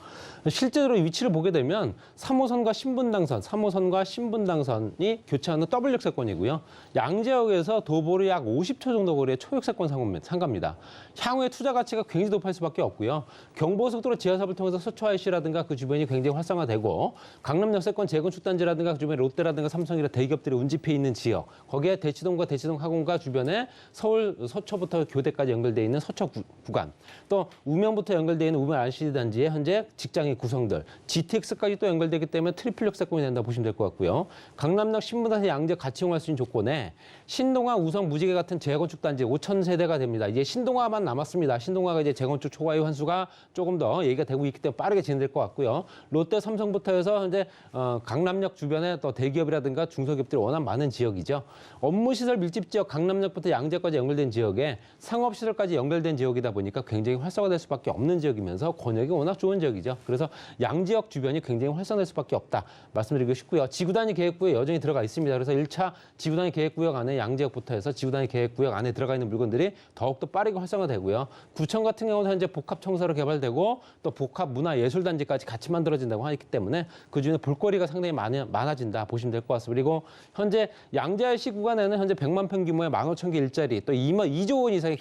실제로 위치를 보게 되면 3호선과 신분당선, 3호선과 신분당선이 교차하는 W역세권이고요. 양재역에서 도보로 약 50초 정도 거리의 초역세권 상가입니다. 향후에 투자 가치가 굉장히 높을 수밖에 없고요. 경부고속도로 지하사업을 통해서 서초 IC라든가 그 주변이 굉장히 활성화되고 강남 역세권 재건축단지라든가 그 주변에 롯데라든가 삼성이라 대기업들이 운집해 있는 지역, 거기에 대치동과 대치동 학원가 주변에 서울 서초부터 교대까지 연결되어 있는 서초 구간, 또 우명부터 연결되어 있는 우명 RCD 단지에 현재 직장의 구성들, GTX까지 또 연결되기 때문에 트리플 역세권이 된다 보시면 될 것 같고요. 강남역 신분당선 양재 같이 이용할 수 있는 조건에 신동아, 우성, 무지개 같은 재건축 단지 5천 세대가 됩니다. 이제 신동아만 남았습니다. 신동아가 이제 재건축 초과이후 환수가 조금 더 얘기가 되고 있기 때문에 빠르게 진행될 것 같고요. 롯데, 삼성부터 해서 현재 강남역 주변에 또 대기업이라든가 중소기업들이 워낙 많은 지역이죠. 업무시설 밀집 지역 강남역부터 양재까지 연결된 지역에 상업시설까지 연결된 지역이다 보니까 굉장히 활성화될 수밖에 없는 지역이면서 권역이 워낙 좋은 지역이죠. 그래서 양지역 주변이 굉장히 활성화될 수밖에 없다 말씀드리고 싶고요. 지구단위 계획구에 여전히 들어가 있습니다. 그래서 1차 지구단위 계획구역 안에 양지역부터 해서 지구단위 계획구역 안에 들어가 있는 물건들이 더욱더 빠르게 활성화되고요. 구청 같은 경우는 현재 복합청사로 개발되고 또 복합문화예술단지까지 같이 만들어진다고 하기 때문에 그중에 볼거리가 상당히 많아진다 보시면 될 것 같습니다. 그리고 현재 양재IC 구간에는 현재 100만 평 규모의 15,000개 일자리, 또 2조 원 이상의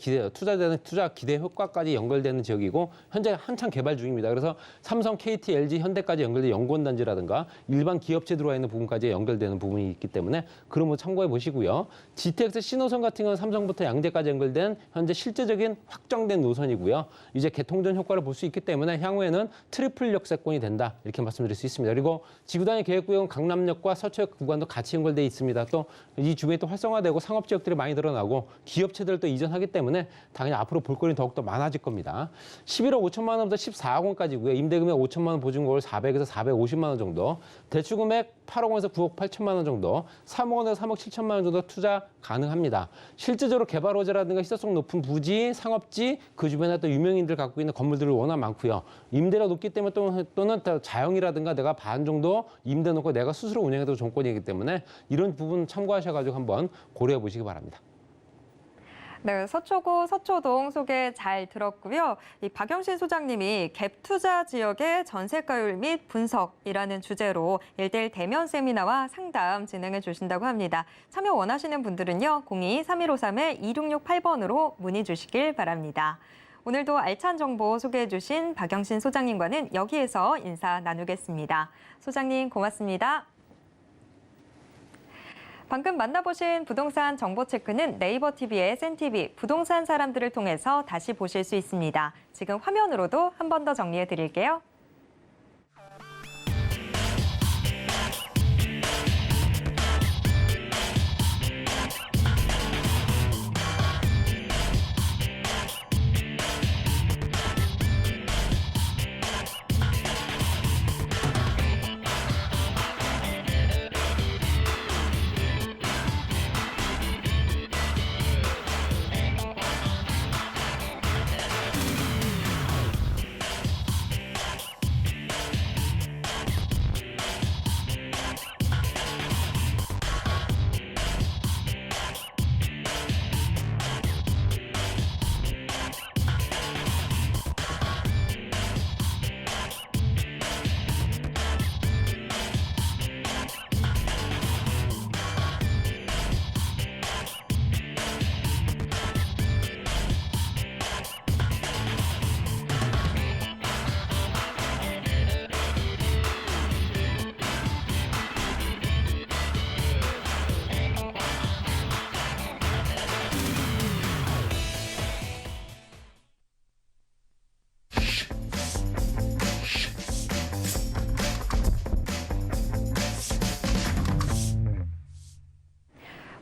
투자 기대 효과까지 연결되는 지역이고 현재 한창 개발 중입니다. 그래서 삼성, KT, LG, 현대까지 연결된 연구원단지라든가 일반 기업체 들어와 있는 부분까지 연결되는 부분이 있기 때문에 그런 거 참고해 보시고요. GTX 신호선 같은 경우는 삼성부터 양재까지 연결된 현재 실제적인 확정된 노선이고요. 이제 개통 전 효과를 볼 수 있기 때문에 향후에는 트리플 역세권이 된다 이렇게 말씀드릴 수 있습니다. 그리고 지구단위 계획구역은 강남역과 서초역 구간도 같이 연결돼 있습니다. 또 이 주변이 또 활성화되고 상업 지역들이 많이 늘어나고 기업체들도 이전하기 때문에 당연히 앞으로 볼거리는 더욱더 많아질 겁니다. 11억 5천만 원부터 14억 원까지고요. 임대금액 5천만 원 보증금을 400에서 450만 원 정도, 대출금액 8억 원에서 9억 8천만 원 정도, 3억 원에서 3억 7천만 원 정도 투자 가능합니다. 실제적으로 개발 호재라든가 시사성 높은 부지, 상업지, 그 주변에 또 유명인들 갖고 있는 건물들이 워낙 많고요. 임대료가 높기 때문에 또는 자영이라든가 내가 반 정도 임대 놓고 내가 스스로 운영해도 정권이기 때문에 이런 부분 참고하셔가지고 한번 고려해 보시기 바랍니다. 네, 서초구 서초동 소개 잘 들었고요. 이 박영신 소장님이 갭 투자 지역의 전세가율 및 분석이라는 주제로 1대1 대면 세미나와 상담 진행해 주신다고 합니다. 참여 원하시는 분들은요, 02-3153-2668번으로 문의 주시길 바랍니다. 오늘도 알찬 정보 소개해 주신 박영신 소장님과는 여기에서 인사 나누겠습니다. 소장님 고맙습니다. 방금 만나보신 부동산 정보 체크는 네이버 TV의 센TV 부동산 사람들을 통해서 다시 보실 수 있습니다. 지금 화면으로도 한 번 더 정리해 드릴게요.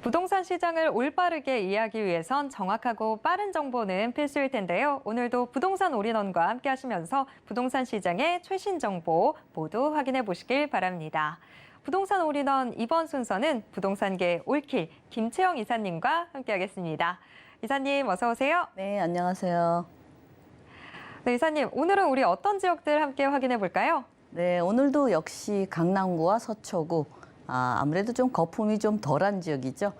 부동산 시장을 올바르게 이해하기 위해선 정확하고 빠른 정보는 필수일 텐데요. 오늘도 부동산 올인원과 함께 하시면서 부동산 시장의 최신 정보 모두 확인해 보시길 바랍니다. 부동산 올인원 이번 순서는 부동산계 올킬 김채영 이사님과 함께 하겠습니다. 이사님 어서 오세요. 네, 안녕하세요. 네, 이사님 오늘은 우리 어떤 지역들 함께 확인해 볼까요? 네, 오늘도 역시 강남구와 서초구, 아무래도 좀 거품이 좀 덜한 지역이죠.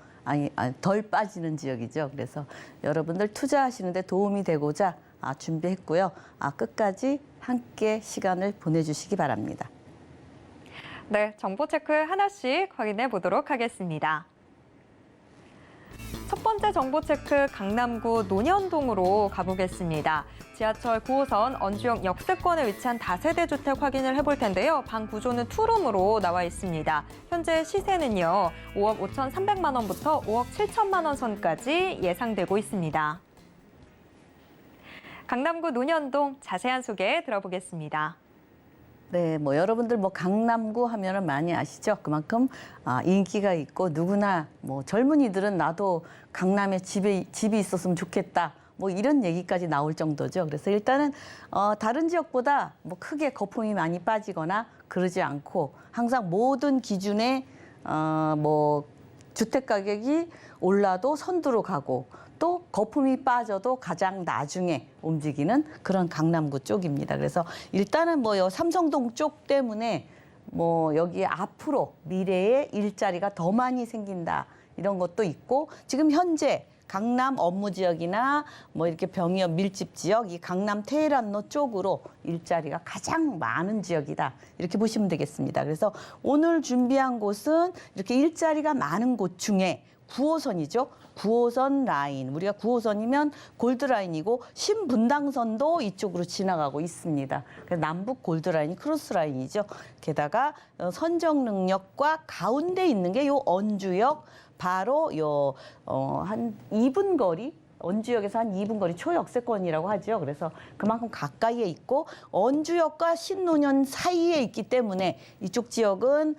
덜 빠지는 지역이죠. 그래서 여러분들 투자하시는데 도움이 되고자 준비했고요. 끝까지 함께 시간을 보내주시기 바랍니다. 네, 정보 체크 하나씩 확인해 보도록 하겠습니다. 첫 번째 정보 체크 강남구 논현동으로 가보겠습니다. 지하철 9호선 언주역 역세권에 위치한 다세대 주택 확인을 해볼 텐데요. 방 구조는 투룸으로 나와 있습니다. 현재 시세는요. 5억 5,300만 원부터 5억 7천만 원 선까지 예상되고 있습니다. 강남구 논현동 자세한 소개 들어보겠습니다. 네, 여러분들 강남구 하면은 많이 아시죠? 그만큼 인기가 있고 누구나 젊은이들은 나도 강남에 집이 있었으면 좋겠다. 이런 얘기까지 나올 정도죠. 그래서 일단은 다른 지역보다 크게 거품이 많이 빠지거나 그러지 않고 항상 모든 기준에 주택 가격이 올라도 선두로 가고 또 거품이 빠져도 가장 나중에 움직이는 그런 강남구 쪽입니다. 그래서 일단은 삼성동 쪽 때문에 여기 앞으로 미래에 일자리가 더 많이 생긴다 이런 것도 있고 지금 현재 강남 업무 지역이나 이렇게 병이업 밀집 지역, 이 강남 테헤란로 쪽으로 일자리가 가장 많은 지역이다. 이렇게 보시면 되겠습니다. 그래서 오늘 준비한 곳은 이렇게 일자리가 많은 곳 중에 9호선이죠. 9호선 라인. 우리가 9호선이면 골드라인이고 신분당선도 이쪽으로 지나가고 있습니다. 그래서 남북 골드라인이 크로스라인이죠. 게다가 선정능력과 가운데 있는 게 요 언주역 바로 한 2분 거리, 언주역에서 한 2분 거리 초역세권이라고 하죠. 그래서 그만큼 가까이에 있고 언주역과 신논현 사이에 있기 때문에 이쪽 지역은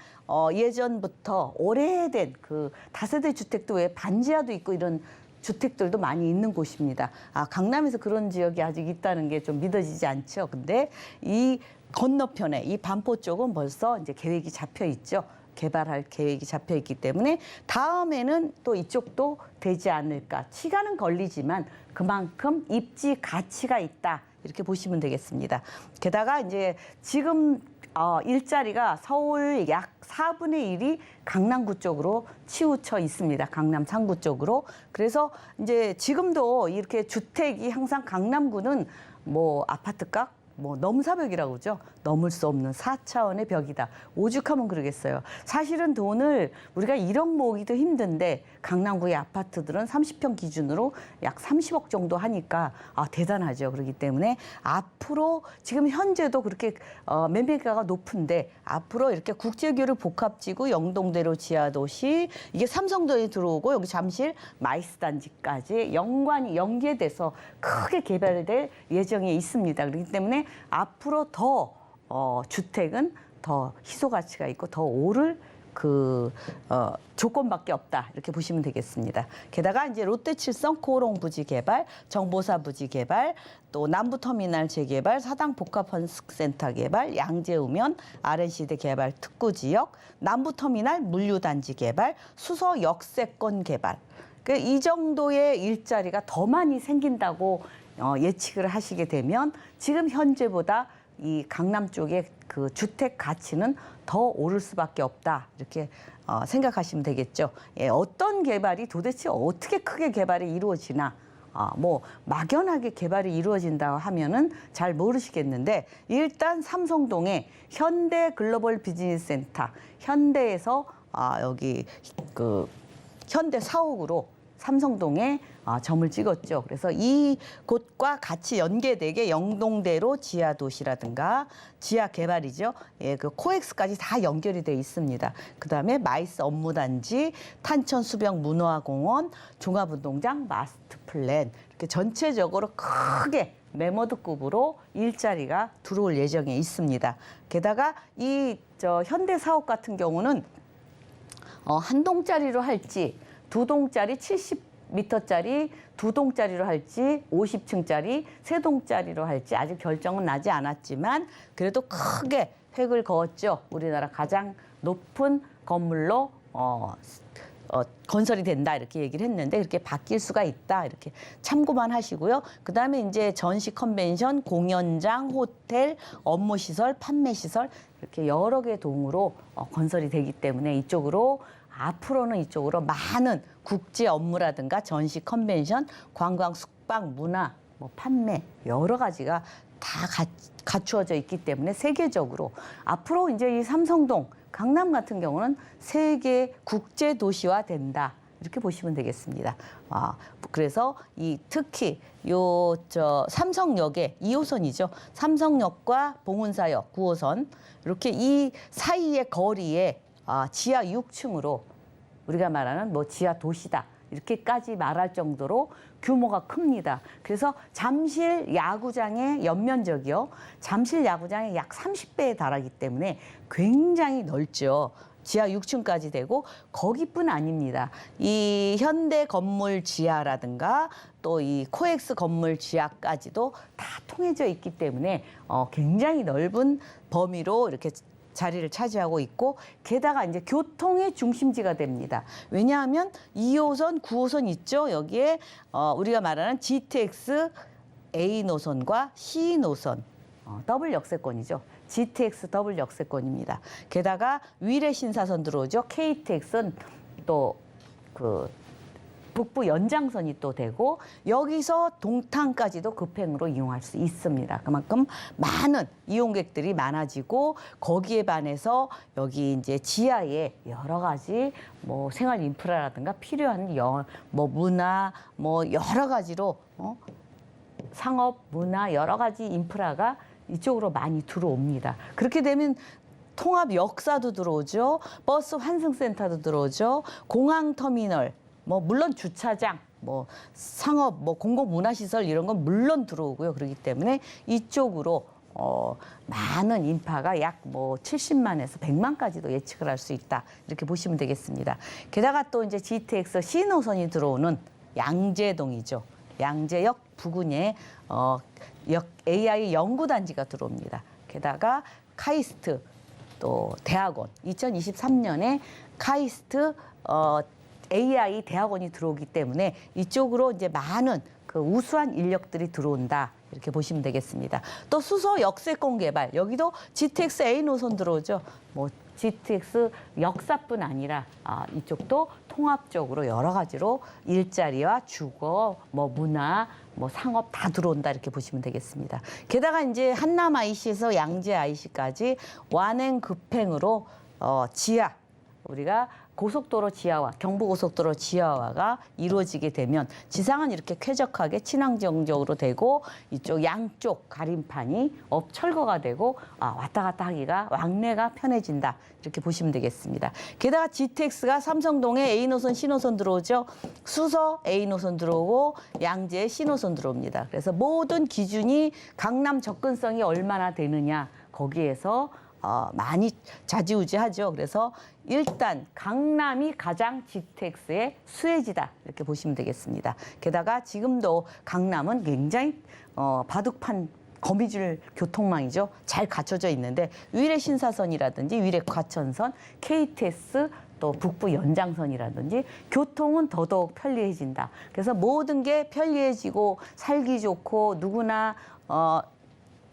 예전부터 오래된 그 다세대 주택도 왜 반지하도 있고 이런 주택들도 많이 있는 곳입니다. 강남에서 그런 지역이 아직 있다는 게 좀 믿어지지 않죠. 근데 이 건너편에 이 반포 쪽은 벌써 이제 계획이 잡혀 있죠. 개발할 계획이 잡혀 있기 때문에 다음에는 또 이쪽도 되지 않을까. 시간은 걸리지만 그만큼 입지 가치가 있다. 이렇게 보시면 되겠습니다. 게다가 이제 지금 일자리가 서울 약 4분의 1이 강남구 쪽으로 치우쳐 있습니다. 강남 상구 쪽으로. 그래서 이제 지금도 이렇게 주택이 항상 강남구는 뭐 아파트값, 뭐 넘사벽이라고 그러죠. 넘을 수 없는 4차원의 벽이다. 오죽하면 그러겠어요. 사실은 돈을 우리가 1억 모으기도 힘든데 강남구의 아파트들은 30평 기준으로 약 30억 정도 하니까 대단하죠. 그렇기 때문에 앞으로 지금 현재도 그렇게 매매가가 높은데 앞으로 이렇게 국제교류 복합지구 영동대로 지하도시 이게 삼성동에 들어오고 여기 잠실 마이스 단지까지 연계돼서 크게 개발될 예정에 있습니다. 그렇기 때문에 앞으로 더 주택은 더 희소 가치가 있고 더 오를 조건밖에 없다 이렇게 보시면 되겠습니다. 게다가 이제 롯데칠성 코오롱 부지 개발, 정보사 부지 개발, 또 남부터미널 재개발, 사당 복합헌숙센터 개발, 양재우면 RNC대 개발 특구지역, 남부터미널 물류단지 개발, 수서 역세권 개발. 이 정도의 일자리가 더 많이 생긴다고 예측을 하시게 되면 지금 현재보다 이 강남 쪽의 그 주택 가치는 더 오를 수밖에 없다 이렇게 생각하시면 되겠죠. 어떤 개발이 도대체 어떻게 크게 개발이 이루어지나 뭐 막연하게 개발이 이루어진다고 하면은 잘 모르시겠는데 일단 삼성동에 현대 글로벌 비즈니스 센터 현대에서 여기 그 현대 사옥으로 삼성동에 점을 찍었죠. 그래서 이 곳과 같이 연계되게 영동대로 지하도시라든가 지하 개발이죠. 그 코엑스까지 다 연결이 돼 있습니다. 그다음에 마이스 업무단지, 탄천수병 문화공원, 종합운동장, 마스터 플랜 이렇게 전체적으로 크게 메모드급으로 일자리가 들어올 예정에 있습니다. 게다가 이 현대 사옥 같은 경우는 한 동짜리로 할지 두 동짜리 70m짜리 두 동짜리로 할지 50층짜리 세 동짜리로 할지 아직 결정은 나지 않았지만 그래도 크게 획을 그었죠. 우리나라 가장 높은 건물로 건설이 된다 이렇게 얘기를 했는데 그렇게 바뀔 수가 있다 이렇게 참고만 하시고요. 그다음에 이제 전시 컨벤션, 공연장, 호텔, 업무시설, 판매시설 이렇게 여러 개 동으로 건설이 되기 때문에 앞으로는 이쪽으로 많은 국제 업무라든가 전시 컨벤션, 관광, 숙박, 문화, 판매 여러 가지가 다 갖추어져 있기 때문에 세계적으로 앞으로 이제 이 삼성동, 강남 같은 경우는 세계 국제 도시화 된다. 이렇게 보시면 되겠습니다. 그래서 특히 삼성역의 2호선이죠. 삼성역과 봉은사역 9호선 이렇게 이 사이의 거리에 지하 6층으로 우리가 말하는 지하 도시다 이렇게까지 말할 정도로 규모가 큽니다. 그래서 잠실 야구장의 연면적이요. 잠실 야구장의 약 30배에 달하기 때문에 굉장히 넓죠. 지하 6층까지 되고 거기뿐 아닙니다. 이 현대 건물 지하라든가 또 이 코엑스 건물 지하까지도 다 통해져 있기 때문에 굉장히 넓은 범위로 이렇게 자리를 차지하고 있고 게다가 이제 교통의 중심지가 됩니다. 왜냐하면 2호선, 9호선 있죠. 여기에 우리가 말하는 GTX A 노선과 C 노선 더블 역세권이죠. GTX 더블 역세권입니다. 게다가 위례 신사선 들어오죠. KTX는 또 북부 연장선이 또 되고 여기서 동탄까지도 급행으로 이용할 수 있습니다. 그만큼 많은 이용객들이 많아지고 거기에 반해서 여기 이제 지하에 여러 가지 생활 인프라라든가 필요한 문화 여러 가지로 상업 문화 여러 가지 인프라가 이쪽으로 많이 들어옵니다. 그렇게 되면 통합 역사도 들어오죠. 버스 환승센터도 들어오죠. 공항터미널 물론 주차장, 상업, 공공문화시설 이런 건 물론 들어오고요. 그렇기 때문에 이쪽으로 많은 인파가 약 70만에서 100만까지도 예측을 할 수 있다. 이렇게 보시면 되겠습니다. 게다가 또 이제 GTX C노선이 들어오는 양재동이죠. 양재역 부근에 AI 연구단지가 들어옵니다. 게다가 카이스트 또 대학원 2023년에 카이스트 AI 대학원이 들어오기 때문에 이쪽으로 이제 많은 우수한 인력들이 들어온다. 이렇게 보시면 되겠습니다. 또 수서 역세권 개발, 여기도 GTX A 노선 들어오죠. 뭐 GTX 역사뿐 아니라 이쪽도 통합적으로 여러 가지로 일자리와 주거, 뭐 문화, 뭐 상업 다 들어온다 이렇게 보시면 되겠습니다. 게다가 이제 한남 IC에서 양재 IC까지 완행 급행으로 지하, 우리가 고속도로 지하화, 경부고속도로 지하화가 이루어지게 되면 지상은 이렇게 쾌적하게 친환경적으로 되고 이쪽 양쪽 가림판이 철거가 되고 왔다 갔다 하기가 왕래가 편해진다 이렇게 보시면 되겠습니다. 게다가 GTX가 삼성동에 A 노선, C노선 들어오죠. 수서 A 노선 들어오고 양재 C노선 들어옵니다. 그래서 모든 기준이 강남 접근성이 얼마나 되느냐 거기에서 많이 좌지우지하죠. 그래서 일단 강남이 가장 GTX의 수혜지다 이렇게 보시면 되겠습니다. 게다가 지금도 강남은 굉장히 바둑판 거미줄 교통망이죠. 잘 갖춰져 있는데 위례 신사선이라든지 위례 과천선, KTX 또 북부 연장선이라든지 교통은 더더욱 편리해진다. 그래서 모든 게 편리해지고 살기 좋고 누구나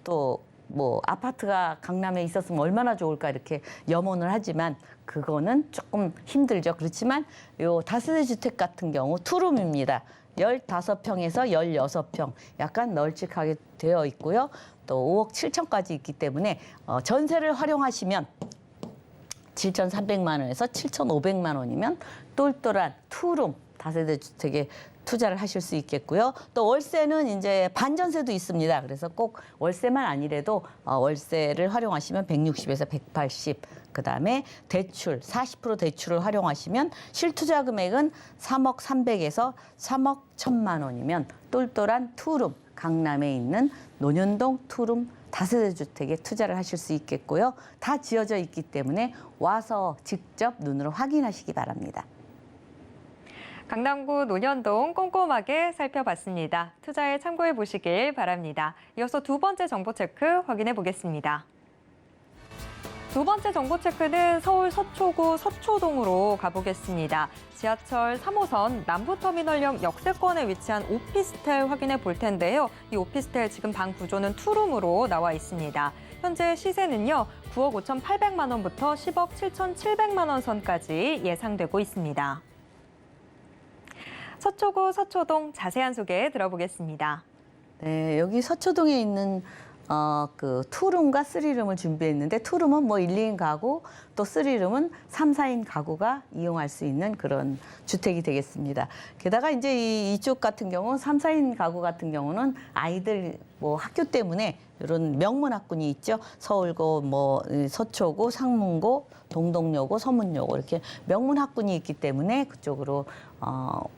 또 뭐 아파트가 강남에 있었으면 얼마나 좋을까 이렇게 염원을 하지만 그거는 조금 힘들죠. 그렇지만 요 다세대 주택 같은 경우 투룸입니다. 15평에서 16평 약간 널찍하게 되어 있고요. 또 5억 7천까지 있기 때문에 전세를 활용하시면 7,300만 원에서 7,500만 원이면 똘똘한 투룸 다세대 주택에 투자를 하실 수 있겠고요. 또 월세는 이제 반전세도 있습니다. 그래서 꼭 월세만 아니래도 월세를 활용하시면 160에서 180. 그다음에 대출 40% 대출을 활용하시면 실투자 금액은 3억 300에서 3억 1천만 원이면 똘똘한 투룸 강남에 있는 논현동 투룸 다세대 주택에 투자를 하실 수 있겠고요. 다 지어져 있기 때문에 와서 직접 눈으로 확인하시기 바랍니다. 강남구 논현동 꼼꼼하게 살펴봤습니다. 투자에 참고해 보시길 바랍니다. 이어서 두 번째 정보 체크 확인해 보겠습니다. 두 번째 정보 체크는 서울 서초구 서초동으로 가보겠습니다. 지하철 3호선 남부터미널역 역세권에 위치한 오피스텔 확인해 볼 텐데요. 이 오피스텔 지금 방 구조는 투룸으로 나와 있습니다. 현재 시세는요, 9억 5,800만 원부터 10억 7,700만 원 선까지 예상되고 있습니다. 서초구 서초동 자세한 소개 들어보겠습니다. 네, 여기 서초동에 있는 그 투룸과 쓰리룸을 준비했는데 투룸은 뭐 1, 2인 가구 또 쓰리룸은 3, 4인 가구가 이용할 수 있는 그런 주택이 되겠습니다. 게다가 이제 이쪽 같은 경우 3, 4인 가구 같은 경우는 아이들 뭐 학교 때문에 이런 명문 학군이 있죠. 서울고 뭐 서초고 상문고 동덕여고 서문여고 이렇게 명문 학군이 있기 때문에 그쪽으로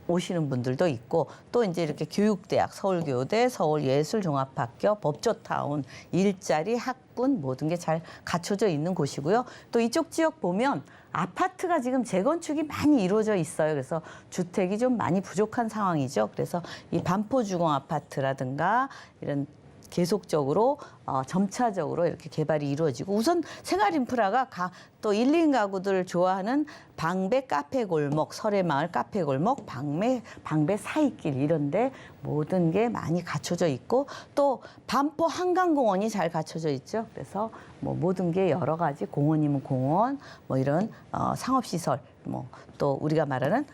오시는 분들도 있고 또 이제 이렇게 교육대학 서울교대 서울예술종합학교 법조타운 일자리 학군 모든 게 잘 갖춰져 있는 곳이고요. 또 이쪽 지역 보면 아파트가 지금 재건축이 많이 이루어져 있어요. 그래서 주택이 좀 많이 부족한 상황이죠. 그래서 이 반포주공 아파트라든가 이런 계속적으로 점차적으로 이렇게 개발이 이루어지고 우선 생활 인프라가 또 1, 2인 가구들 좋아하는 방배 카페 골목, 설해마을 카페 골목, 방배 사이길 이런데 모든 게 많이 갖춰져 있고 또 반포 한강공원이 잘 갖춰져 있죠. 그래서 뭐 모든 게 여러 가지 공원이면 공원, 뭐 이런 상업시설, 뭐 또 우리가 말하는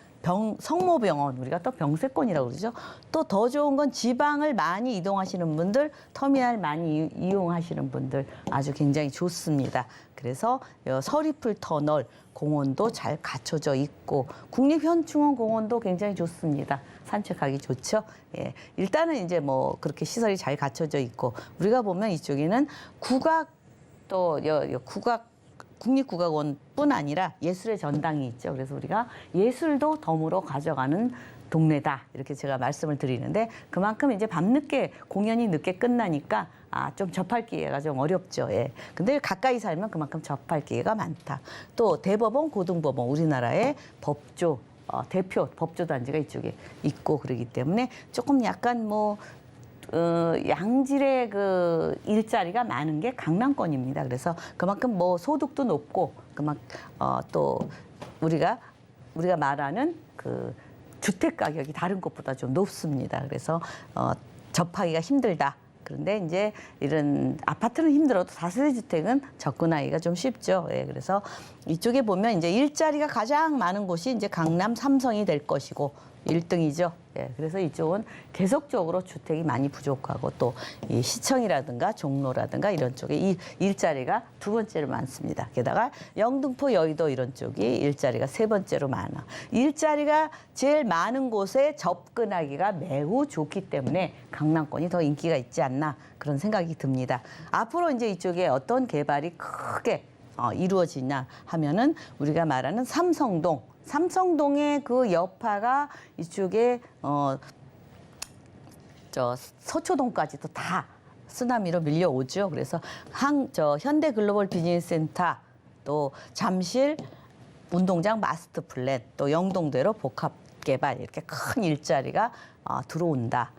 성모병원, 우리가 또 병세권이라고 그러죠. 또 더 좋은 건 지방을 많이 이동하시는 분들, 터미널 많이 이용하시는 분들 아주 굉장히 좋습니다. 그래서 서리풀 터널 공원도 잘 갖춰져 있고 국립현충원 공원도 굉장히 좋습니다. 산책하기 좋죠. 예, 일단은 이제 뭐 그렇게 시설이 잘 갖춰져 있고 우리가 보면 이쪽에는 국악 또 국립국악원뿐 아니라 예술의 전당이 있죠. 그래서 우리가 예술도 덤으로 가져가는 동네다 이렇게 제가 말씀을 드리는데 그만큼 이제 밤늦게 공연이 늦게 끝나니까 좀 접할 기회가 좀 어렵죠. 예. 근데 가까이 살면 그만큼 접할 기회가 많다. 또 대법원, 고등법원 우리나라의 법조 대표 법조 단지가 이쪽에 있고 그러기 때문에 조금 약간 뭐 양질의 그 일자리가 많은 게 강남권입니다. 그래서 그만큼 뭐 소득도 높고 또 우리가 말하는 그 주택 가격이 다른 곳보다 좀 높습니다. 그래서 접하기가 힘들다. 그런데 이제 이런 아파트는 힘들어도 다세대 주택은 접근하기가 좀 쉽죠. 예, 그래서 이쪽에 보면 이제 일자리가 가장 많은 곳이 이제 강남 삼성이 될 것이고 1등이죠. 예, 그래서 이쪽은 계속적으로 주택이 많이 부족하고 또 이 시청이라든가 종로라든가 이런 쪽에 이 일자리가 두 번째로 많습니다. 게다가 영등포, 여의도 이런 쪽이 일자리가 세 번째로 많아. 일자리가 제일 많은 곳에 접근하기가 매우 좋기 때문에 강남권이 더 인기가 있지 않나 그런 생각이 듭니다. 앞으로 이제 이쪽에 어떤 개발이 크게 이루어지냐 하면은 우리가 말하는 삼성동의 그 여파가 이쪽에 서초동까지도 다 쓰나미로 밀려오죠. 그래서 현대글로벌비즈니스센터 또 잠실 운동장 마스터 플랜 또 영동대로 복합 개발 이렇게 큰 일자리가 들어온다.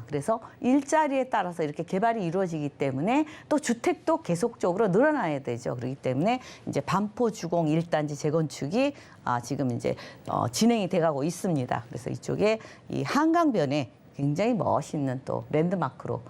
그래서 일자리에 따라서 이렇게 개발이 이루어지기 때문에 또 주택도 계속적으로 늘어나야 되죠. 그렇기 때문에 이제 반포 주공 1단지 재건축이 지금 이제 진행이 돼가고 있습니다. 그래서 이쪽에 이 한강변에 굉장히 멋있는 또 랜드마크로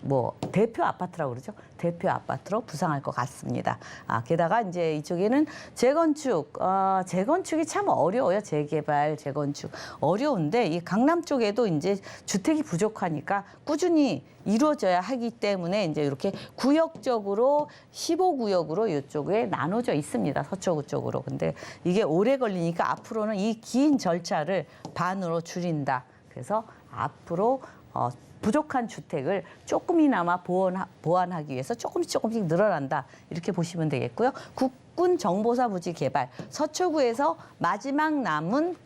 뭐 대표 아파트라고 그러죠. 대표 아파트로 부상할 것 같습니다. 게다가 이제 이쪽에는 재건축이 참 어려워요. 재개발, 재건축 어려운데 이 강남 쪽에도 이제 주택이 부족하니까 꾸준히 이루어져야 하기 때문에 이제 이렇게 구역적으로 15구역으로 이쪽에 나눠져 있습니다. 서초구 쪽으로. 근데 이게 오래 걸리니까 앞으로는 이 긴 절차를 반으로 줄인다. 그래서 앞으로 부족한 주택을 조금이나마 보완하기 위해서 조금씩 늘어난다. 이렇게 보시면 되겠고요. 국군 정보사 부지 개발, 서초구에서 마지막 남은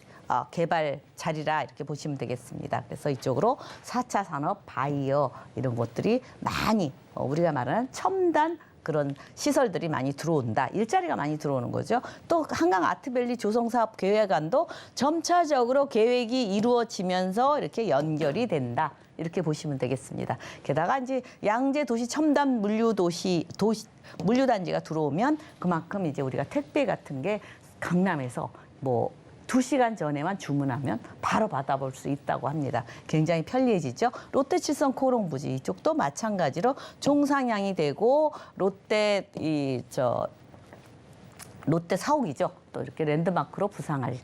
개발 자리라 이렇게 보시면 되겠습니다. 그래서 이쪽으로 4차 산업, 바이오 이런 것들이 많이 우리가 말하는 첨단 그런 시설들이 많이 들어온다. 일자리가 많이 들어오는 거죠. 또 한강 아트밸리 조성사업 계획안도 점차적으로 계획이 이루어지면서 이렇게 연결이 된다. 이렇게 보시면 되겠습니다. 게다가 이제 양재 도시 첨단 물류단지가 들어오면 그만큼 이제 우리가 택배 같은 게 강남에서 뭐 2시간 전에만 주문하면 바로 받아볼 수 있다고 합니다. 굉장히 편리해지죠. 롯데칠성 코롱부지 이쪽도 마찬가지로 종상향이 되고 롯데 사옥이죠. 또 이렇게 랜드마크로 부상하게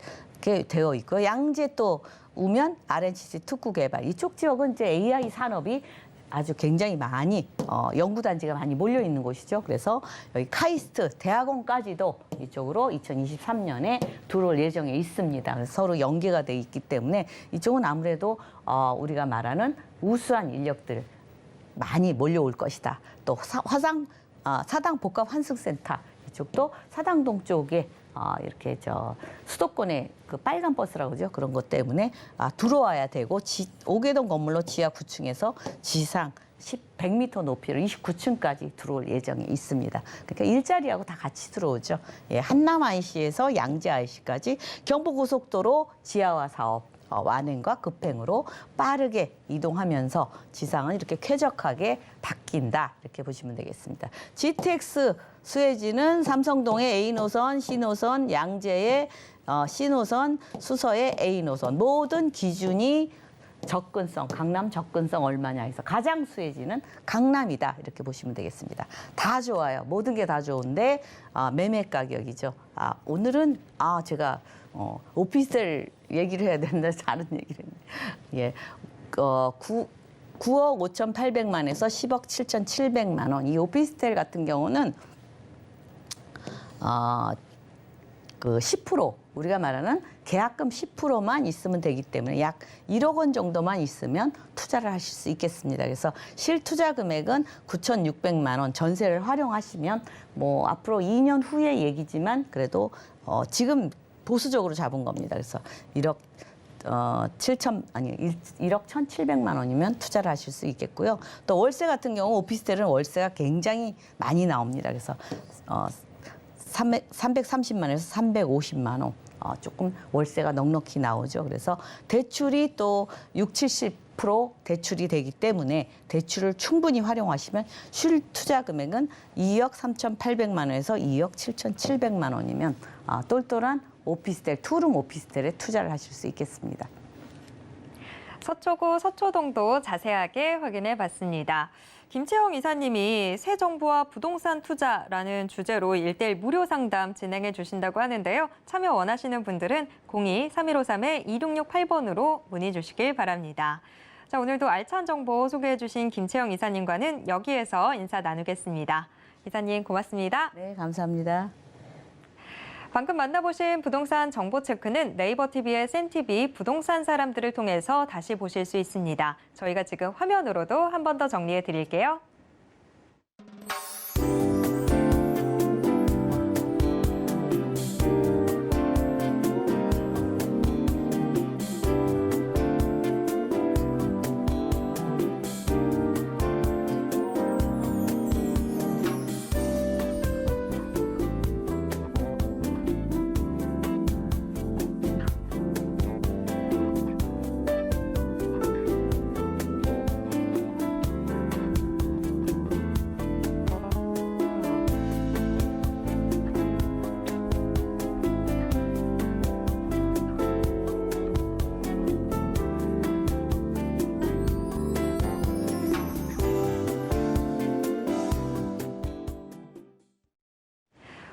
되어 있고요. 양재 또 우면 RNCC 특구 개발 이쪽 지역은 이제 AI 산업이 아주 굉장히 많이 연구단지가 많이 몰려 있는 곳이죠. 그래서 여기 카이스트 대학원까지도 이쪽으로 2023년에 들어올 예정에 있습니다. 그래서 서로 연계가 돼 있기 때문에 이쪽은 아무래도 우리가 말하는 우수한 인력들 많이 몰려올 것이다. 또 사당 복합 환승센터 이쪽도 사당동 쪽에 이렇게 수도권의 그 빨간 버스라고 그러죠. 그런 것 때문에 들어와야 되고 오개동 건물로 지하 9층에서 지상 100m 높이로 29층까지 들어올 예정이 있습니다. 그러니까 일자리하고 다 같이 들어오죠. 예, 한남 IC에서 양재 IC까지 경부고속도로 지하화 사업 완행과 급행으로 빠르게 이동하면서 지상은 이렇게 쾌적하게 바뀐다. 이렇게 보시면 되겠습니다. GTX 수혜지는 삼성동의 A노선, C노선, 양재의 C노선, 수서의 A노선 모든 기준이 접근성, 강남 접근성 얼마냐 해서 가장 수혜지는 강남이다. 이렇게 보시면 되겠습니다. 다 좋아요. 모든 게 다 좋은데 매매 가격이죠. 오늘은 제가 오피스텔 얘기를 해야 되는데 다른 얘기를 했는데 예, 9억 5,800만에서 10억 7,700만 원. 이 오피스텔 같은 경우는 그 10% 우리가 말하는 계약금 10%만 있으면 되기 때문에 약 1억 원 정도만 있으면 투자를 하실 수 있겠습니다. 그래서 실투자 금액은 9,600만 원 전세를 활용하시면 뭐 앞으로 2년 후의 얘기지만 그래도 지금 보수적으로 잡은 겁니다. 그래서 1억 1,700만 원이면 투자를 하실 수 있겠고요. 또 월세 같은 경우 오피스텔은 월세가 굉장히 많이 나옵니다. 그래서 330만 원에서 350만 원 조금 월세가 넉넉히 나오죠. 그래서 대출이 또 60-70% 대출이 되기 때문에 대출을 충분히 활용하시면 실투자 금액은 2억 3,800만 원에서 2억 7,700만 원이면 똘똘한 오피스텔, 투룸 오피스텔에 투자를 하실 수 있겠습니다. 서초구 서초동도 자세하게 확인해 봤습니다. 김채영 이사님이 새 정부와 부동산 투자라는 주제로 1:1 무료 상담 진행해 주신다고 하는데요. 참여 원하시는 분들은 02-3153-2668번으로 문의 주시길 바랍니다. 자, 오늘도 알찬 정보 소개해 주신 김채영 이사님과는 여기에서 인사 나누겠습니다. 이사님 고맙습니다. 네, 감사합니다. 방금 만나보신 부동산 정보 체크는 네이버 TV의 센TV 부동산 사람들을 통해서 다시 보실 수 있습니다. 저희가 지금 화면으로도 한 번 더 정리해 드릴게요.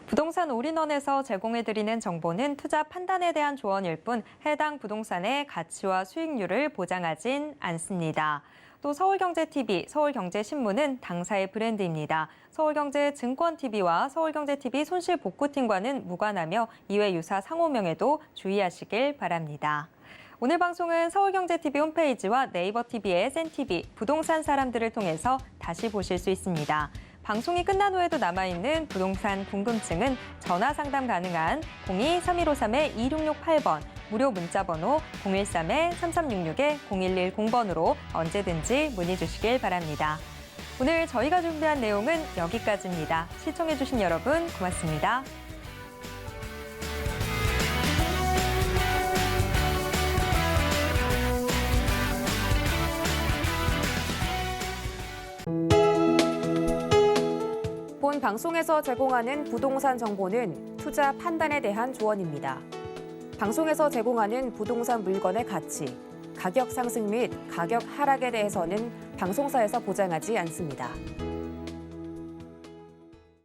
부동산 올인원에서 제공해드리는 정보는 투자 판단에 대한 조언일 뿐 해당 부동산의 가치와 수익률을 보장하진 않습니다. 또 서울경제TV, 서울경제신문은 당사의 브랜드입니다. 서울경제증권TV와 서울경제TV 손실복구팀과는 무관하며 이외 유사 상호명에도 주의하시길 바랍니다. 오늘 방송은 서울경제TV 홈페이지와 네이버 TV의 센TV, 부동산 사람들을 통해서 다시 보실 수 있습니다. 방송이 끝난 후에도 남아있는 부동산 궁금증은 전화 상담 가능한 02-3153-2668번, 무료 문자번호 013-3366-0110번으로 언제든지 문의 주시길 바랍니다. 오늘 저희가 준비한 내용은 여기까지입니다. 시청해주신 여러분 고맙습니다. 본 방송에서 제공하는 부동산 정보는 투자 판단에 대한 조언입니다. 방송에서 제공하는 부동산 물건의 가치, 가격 상승 및 가격 하락에 대해서는 방송사에서 보장하지 않습니다.